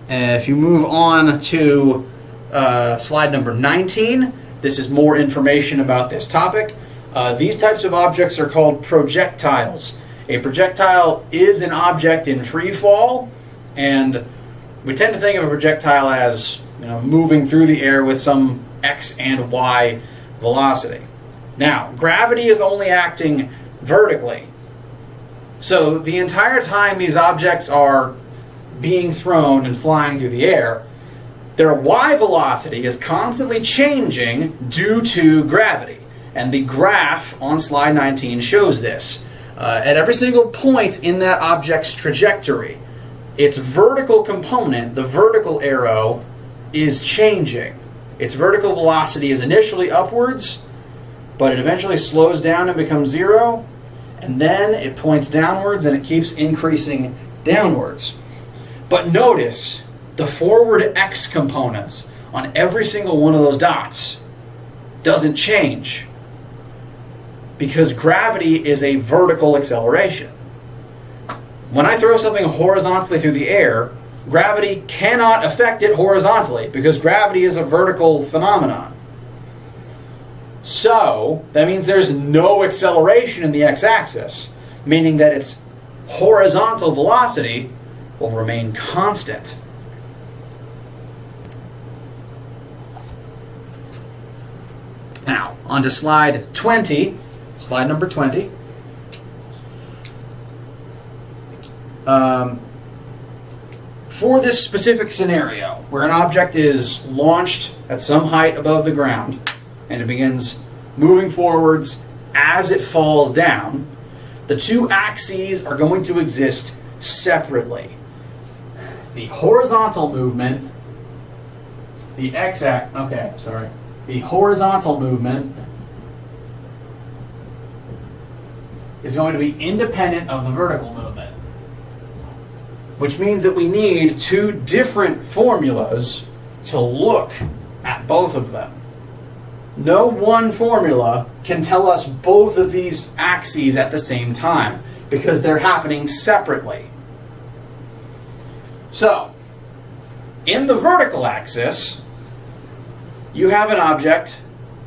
And if you move on to slide number 19, this is more information about this topic. These types of objects are called projectiles. A projectile is an object in free fall, and we tend to think of a projectile as moving through the air with some x and y velocity. Now, gravity is only acting vertically. So the entire time these objects are being thrown and flying through the air, their y velocity is constantly changing due to gravity. And the graph on slide 19 shows this. At every single point in that object's trajectory, its vertical component, the vertical arrow, is changing. Its vertical velocity is initially upwards, but it eventually slows down and becomes 0, and then it points downwards and it keeps increasing downwards. But notice the forward x components on every single one of those dots doesn't change, because gravity is a vertical acceleration. When I throw something horizontally through the air, gravity cannot affect it horizontally, because gravity is a vertical phenomenon. So that means there's no acceleration in the x-axis, meaning that its horizontal velocity will remain constant. Now, on to slide 20. Slide number 20. For this specific scenario, where an object is launched at some height above the ground, and it begins moving forwards as it falls down, the two axes are going to exist separately. The horizontal movement, the horizontal movement is going to be independent of the vertical movement, which means that we need two different formulas to look at both of them. No one formula can tell us both of these axes at the same time, because they're happening separately. So, in the vertical axis, you have an object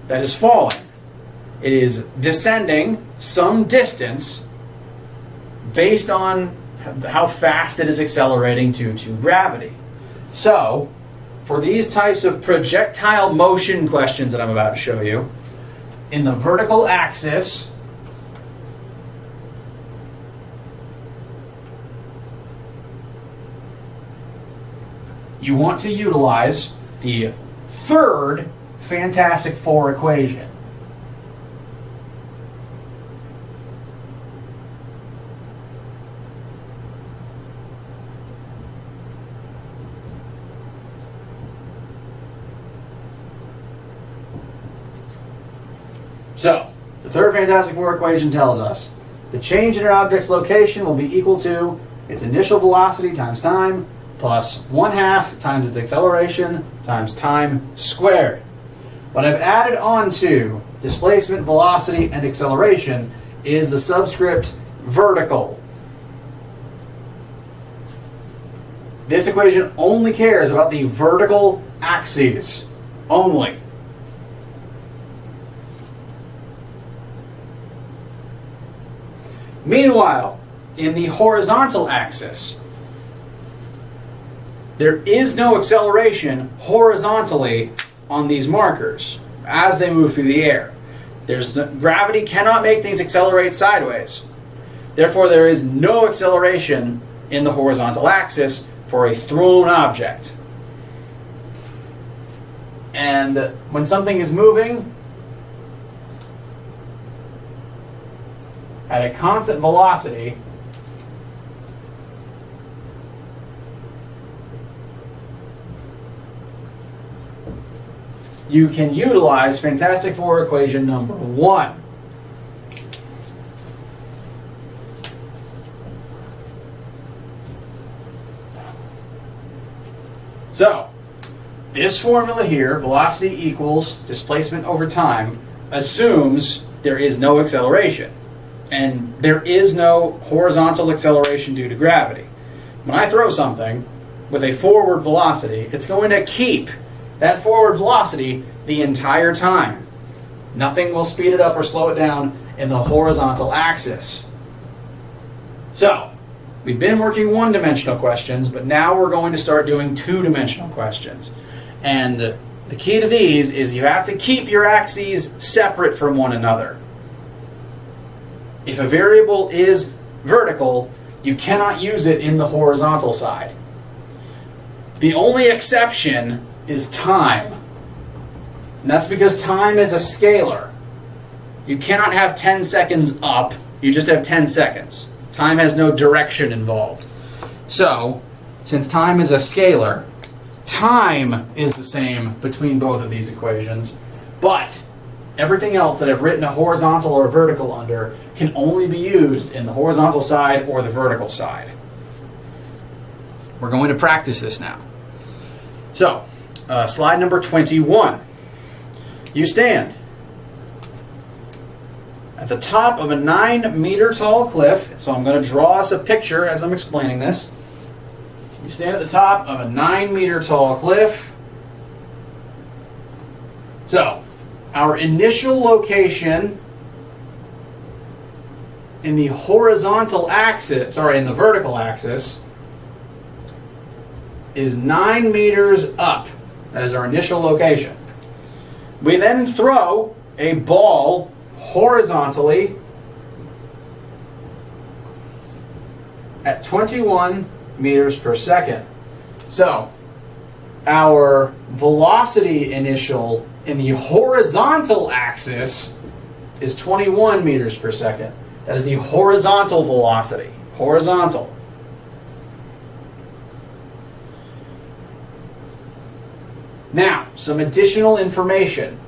that is falling. It is descending some distance based on how fast it is accelerating due to gravity. So, for these types of projectile motion questions that I'm about to show you, in the vertical axis, you want to utilize the third Fantastic Four equation. So, the third Fantastic Four equation tells us the change in an object's location will be equal to its initial velocity times time plus 1/2 times its acceleration times time squared. What I've added on to displacement, velocity, and acceleration is the subscript vertical. This equation only cares about the vertical axes only. Meanwhile, in the horizontal axis, there is no acceleration horizontally on these markers as they move through the air. Gravity cannot make things accelerate sideways. Therefore, there is no acceleration in the horizontal axis for a thrown object. And when something is moving at a constant velocity, you can utilize Fantastic Four equation number 1. So, this formula here, velocity equals displacement over time, assumes there is no acceleration. And there is no horizontal acceleration due to gravity. When I throw something with a forward velocity, it's going to keep that forward velocity the entire time. Nothing will speed it up or slow it down in the horizontal axis. So, we've been working one-dimensional questions, but now we're going to start doing two-dimensional questions. And the key to these is you have to keep your axes separate from one another. If a variable is vertical, you cannot use it in the horizontal side. The only exception is time. And that's because time is a scalar. You cannot have 10 seconds up, you just have 10 seconds. Time has no direction involved. So, since time is a scalar, time is the same between both of these equations, but everything else that I've written a horizontal or a vertical under can only be used in the horizontal side or the vertical side. We're going to practice this now. So, slide number 21. You stand at the top of a 9-meter tall cliff. So I'm going to draw us a picture as I'm explaining this. You stand at the top of a 9-meter tall cliff. So, our initial location in the horizontal axis, in the vertical axis, is 9 meters up. That is our initial location. We then throw a ball horizontally at 21 meters per second. So, our velocity initial in the horizontal axis is 21 meters per second. That is the horizontal velocity. Horizontal. Now, some additional information.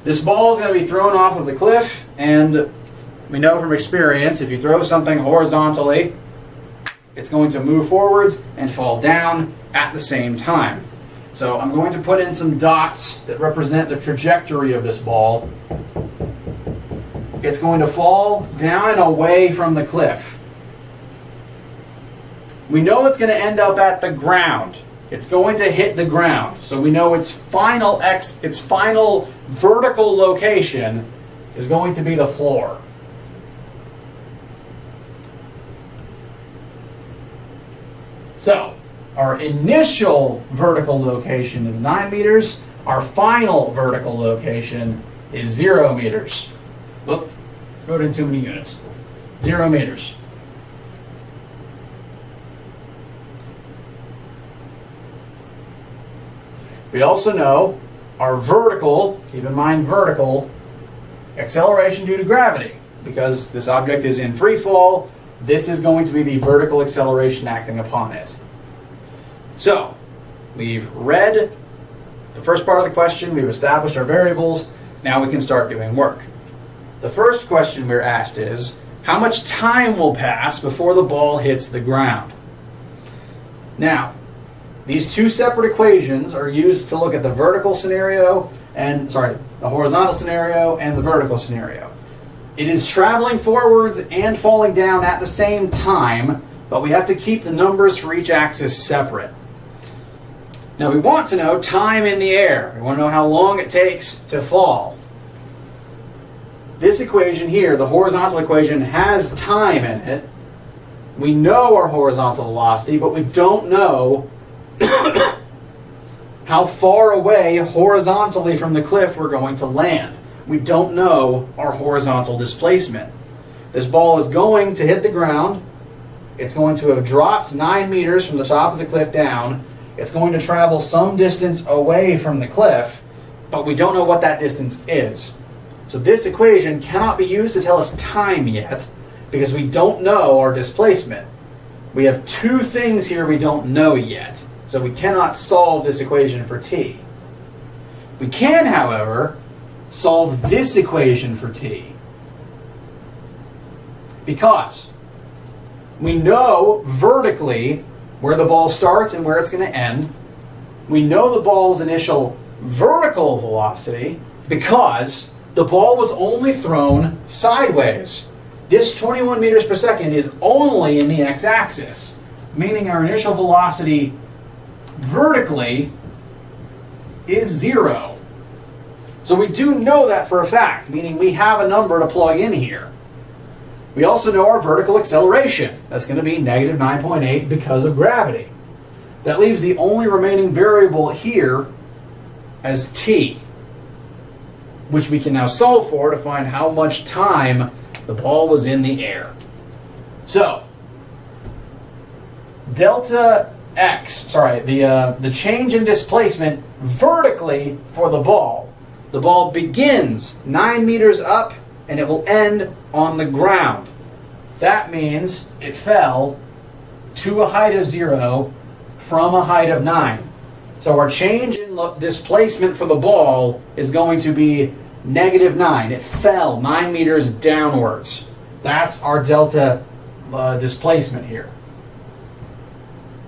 This ball is going to be thrown off of the cliff, and we know from experience, if you throw something horizontally, it's going to move forwards and fall down at the same time. So I'm going to put in some dots that represent the trajectory of this ball. It's going to fall down and away from the cliff. We know it's going to end up at the ground. It's going to hit the ground. So we know its final vertical location is going to be the floor. So, our initial vertical location is 9 meters. Our final vertical location is 0 meters. Whoop, wrote in too many units. 0 meters. We also know our vertical, keep in mind vertical, acceleration due to gravity. Because this object is in free fall, this is going to be the vertical acceleration acting upon it. So, we've read the first part of the question, we've established our variables, now we can start doing work. The first question we're asked is, how much time will pass before the ball hits the ground? Now, these two separate equations are used to look at the vertical scenario the horizontal scenario and the vertical scenario. It is traveling forwards and falling down at the same time, but we have to keep the numbers for each axis separate. Now we want to know time in the air. We want to know how long it takes to fall. this equation here, the horizontal equation, has time in it. We know our horizontal velocity, but we don't know how far away horizontally from the cliff we're going to land. We don't know our horizontal displacement. This ball is going to hit the ground. It's going to have dropped 9 meters from the top of the cliff down. It's going to travel some distance away from the cliff, but we don't know what that distance is. So this equation cannot be used to tell us time yet, because we don't know our displacement. We have two things here we don't know yet, so we cannot solve this equation for t. We can, however, solve this equation for t, because we know vertically where the ball starts and where it's going to end. We know the ball's initial vertical velocity because the ball was only thrown sideways. This 21 meters per second is only in the x-axis, meaning our initial velocity vertically is 0. So we do know that for a fact, meaning we have a number to plug in here. We also know our vertical acceleration. That's going to be negative 9.8 because of gravity. That leaves the only remaining variable here as t, which we can now solve for to find how much time the ball was in the air. So, delta x, the change in displacement vertically for the ball. The ball begins 9 meters up and it will end on the ground. That means it fell to a height of 0 from a height of 9. So our change in displacement for the ball is going to be negative 9. It fell 9 meters downwards. That's our delta displacement here.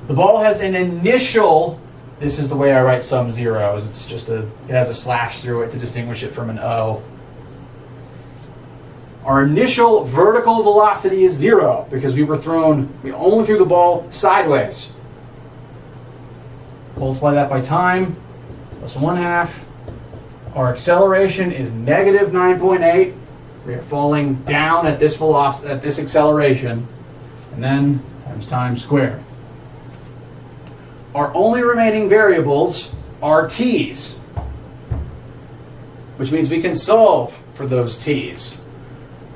The ball has an initial, this is the way I write some zeros, it has a slash through it to distinguish it from an O. Our initial vertical velocity is 0 because we only threw the ball sideways. Multiply that by time, plus 1/2. Our acceleration is negative 9.8. We are falling down at this velocity, at this acceleration, and then times time squared. Our only remaining variables are t's, which means we can solve for those t's.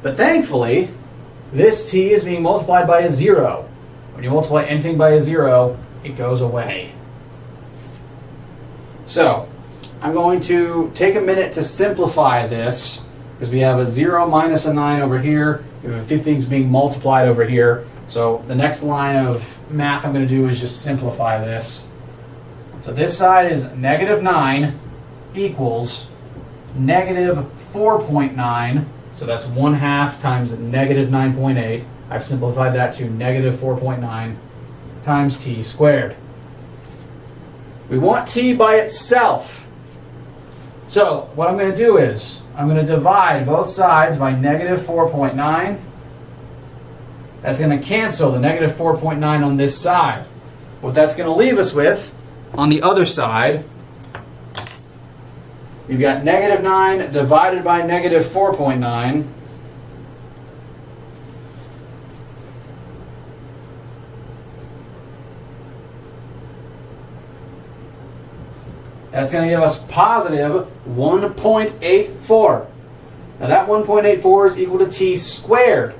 But thankfully, this t is being multiplied by a 0. When you multiply anything by a 0, it goes away. So, I'm going to take a minute to simplify this, because we have a 0 minus a 9 over here. We have a few things being multiplied over here. So the next line of math I'm going to do is just simplify this. So this side is negative 9 equals negative 4.9. So that's 1/2 times negative 9.8. I've simplified that to negative 4.9 times t squared. We want t by itself. So what I'm going to do is I'm going to divide both sides by negative 4.9. That's going to cancel the negative 4.9 on this side. What that's going to leave us with on the other side, we've got negative 9 divided by negative 4.9. That's going to give us positive 1.84. Now that 1.84 is equal to t squared.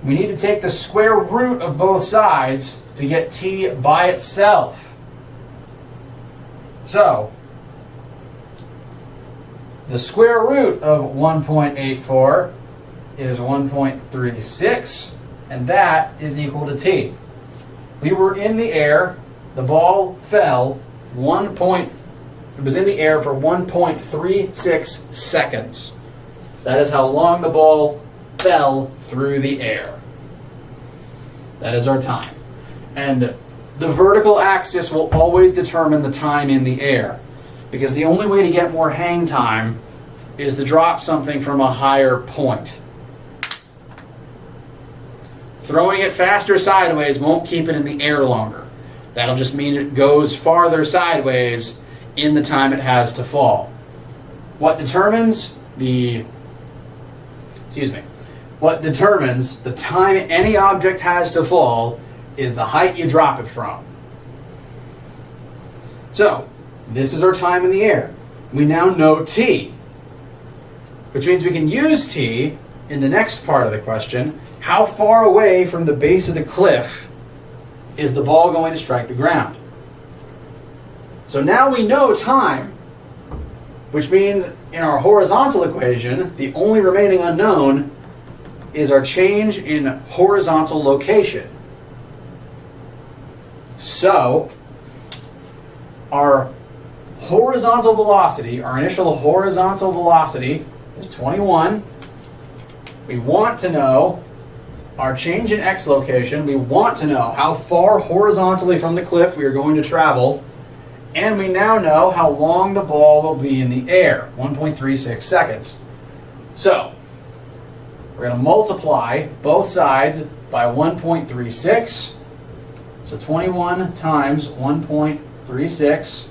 We need to take the square root of both sides to get t by itself. So, the square root of 1.84 is 1.36, and that is equal to t. We were in the air, the ball fell, it was in the air for 1.36 seconds. That is how long the ball fell through the air. That is our time. And the vertical axis will always determine the time in the air, because the only way to get more hang time is to drop something from a higher point. Throwing it faster sideways won't keep it in the air longer. That'll just mean it goes farther sideways in the time it has to fall. What determines the excuse me, what determines the time any object has to fall is the height you drop it from. So, this is our time in the air. We now know t, which means we can use t in the next part of the question. How far away from the base of the cliff is the ball going to strike the ground? So now we know time, which means in our horizontal equation, the only remaining unknown is our change in horizontal location. So, our horizontal velocity, our initial horizontal velocity is 21. We want to know our change in x location. We want to know how far horizontally from the cliff we are going to travel. And we now know how long the ball will be in the air, 1.36 seconds. So, we're going to multiply both sides by 1.36. So 21 times 1.36 is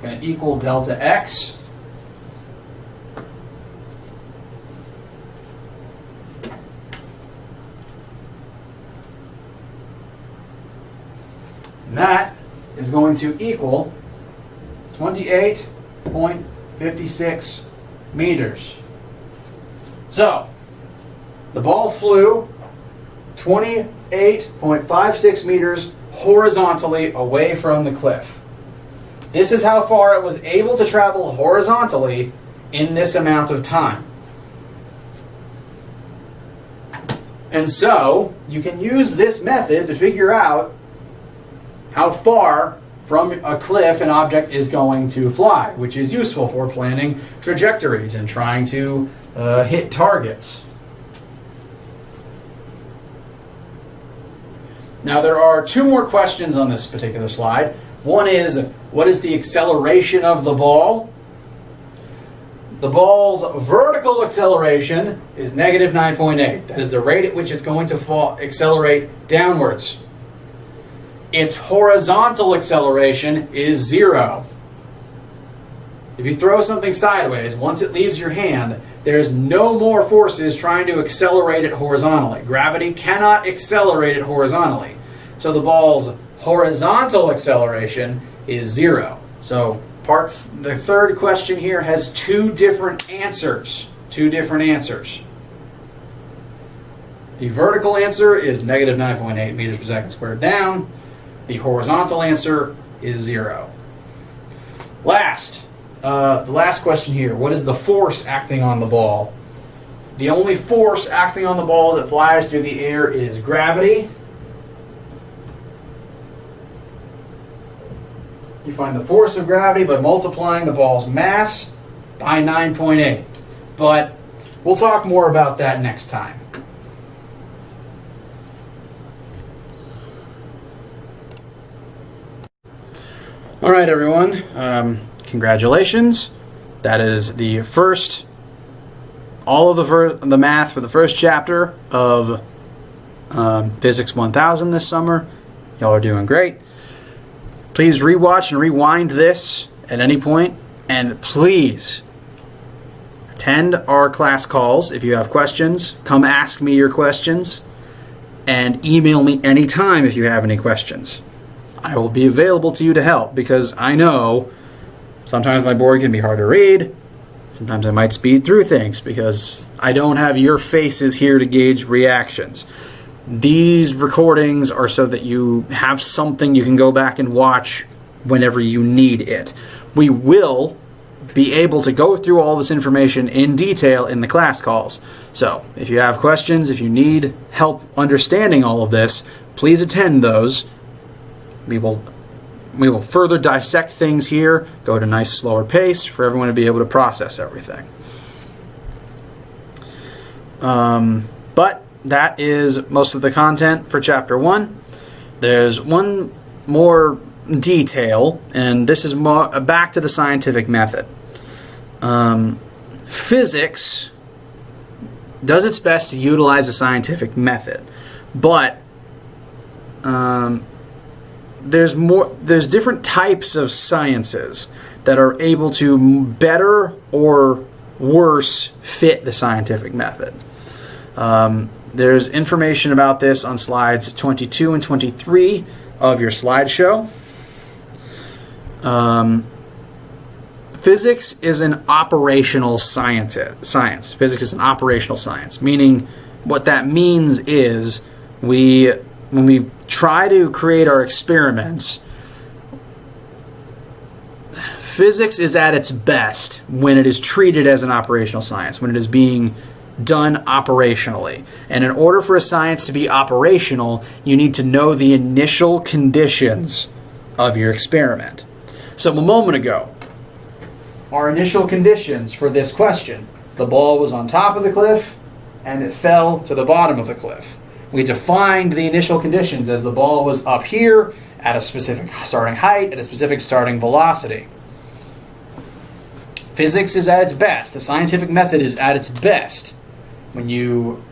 going to equal delta x. And that is going to equal 28.56 meters. So, the ball flew 28.56 meters horizontally away from the cliff. This is how far it was able to travel horizontally in this amount of time. And so, you can use this method to figure out how far from a cliff an object is going to fly, which is useful for planning trajectories and trying to hit targets. Now there are two more questions on this particular slide. One is, what is the acceleration of the ball? The ball's vertical acceleration is negative 9.8. That is the rate at which it's going to accelerate downwards. Its horizontal acceleration is 0. If you throw something sideways, once it leaves your hand, there's no more forces trying to accelerate it horizontally. Gravity cannot accelerate it horizontally. So the ball's horizontal acceleration is 0. So the third question here has two different answers. The vertical answer is negative 9.8 meters per second squared down. The horizontal answer is 0. The last question here. What is the force acting on the ball? The only force acting on the ball as it flies through the air is gravity. You find the force of gravity by multiplying the ball's mass by 9.8. But we'll talk more about that next time. All right, everyone. Congratulations. That is the first, all of the math for the first chapter of Physics 1000 this summer. Y'all are doing great. Please rewatch and rewind this at any point, and please attend our class calls if you have questions. Come ask me your questions, and email me anytime if you have any questions. I will be available to you to help, because I know sometimes my board can be hard to read. Sometimes I might speed through things because I don't have your faces here to gauge reactions. These recordings are so that you have something you can go back and watch whenever you need it. We will be able to go through all this information in detail in the class calls. So if you have questions, if you need help understanding all of this, please attend those. We will further dissect things here, go at a nice slower pace for everyone to be able to process everything. But that is most of the content for Chapter 1. There's one more detail, and this is more back to the scientific method. Physics does its best to utilize a scientific method, but there's different types of sciences that are able to better or worse fit the scientific method. There's information about this on slides 22 and 23 of your slideshow. Physics is an operational science. Physics is an operational science, meaning what that means is when we try to create our experiments, physics is at its best when it is treated as an operational science, when it is being done operationally. And in order for a science to be operational, you need to know the initial conditions of your experiment. So a moment ago, our initial conditions for this question: the ball was on top of the cliff and it fell to the bottom of the cliff. We defined the initial conditions as the ball was up here at a specific starting height, at a specific starting velocity. Physics is at its best. The scientific method is at its best when you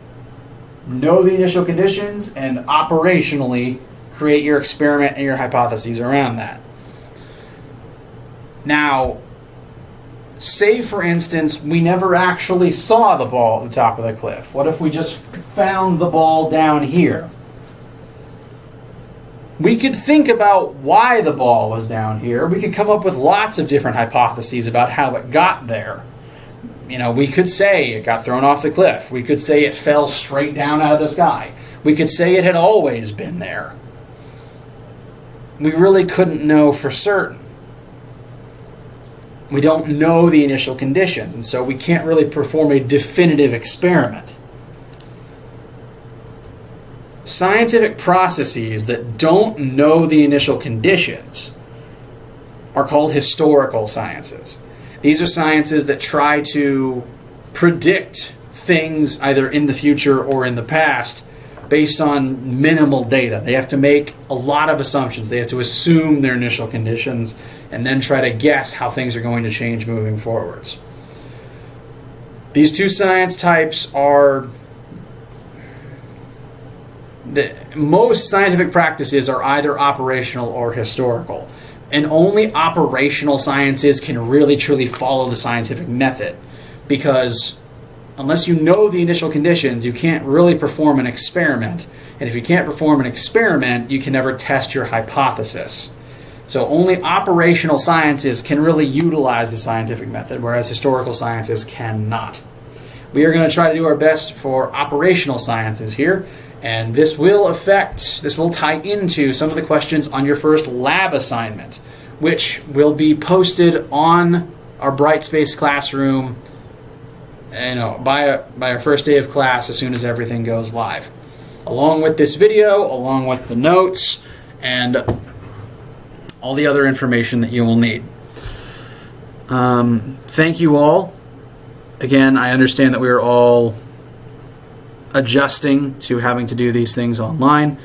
know the initial conditions and operationally create your experiment and your hypotheses around that. Now, say for instance, we never actually saw the ball at the top of the cliff. What if we just found the ball down here? We could think about why the ball was down here. We could come up with lots of different hypotheses about how it got there. You know, we could say it got thrown off the cliff. We could say it fell straight down out of the sky. We could say it had always been there. We really couldn't know for certain. We don't know the initial conditions, and so we can't really perform a definitive experiment. Scientific processes that don't know the initial conditions are called historical sciences. These are sciences that try to predict things either in the future or in the past based on minimal data. They have to make a lot of assumptions. They have to assume their initial conditions and then try to guess how things are going to change moving forwards. These two science types are... most scientific practices are either operational or historical. And only operational sciences can really truly follow the scientific method, because unless you know the initial conditions, you can't really perform an experiment. And if you can't perform an experiment, you can never test your hypothesis. So only operational sciences can really utilize the scientific method, whereas historical sciences cannot. We are going to try to do our best for operational sciences here, and this will tie into some of the questions on your first lab assignment, which will be posted on our Brightspace classroom by our first day of class as soon as everything goes live. Along with this video, along with the notes, and all the other information that you will need. Thank you all. Again, I understand that we are all adjusting to having to do these things online.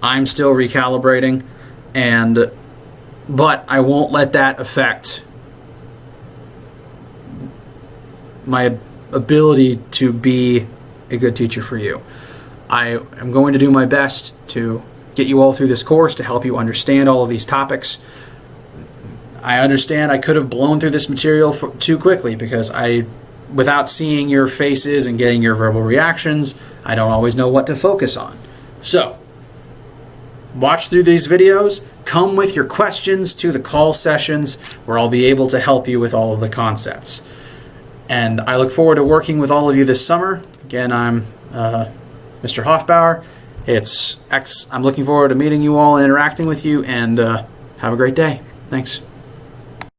I'm still recalibrating, but I won't let that affect my ability to be a good teacher for you. I am going to do my best to get you all through this course, to help you understand all of these topics. I understand I could have blown through this material too quickly, because without seeing your faces and getting your verbal reactions, I don't always know what to focus on. So, watch through these videos, come with your questions to the call sessions where I'll be able to help you with all of the concepts. And I look forward to working with all of you this summer. Again, I'm Mr. Hoffbauer. I'm looking forward to meeting you all and interacting with you, and have a great day. Thanks.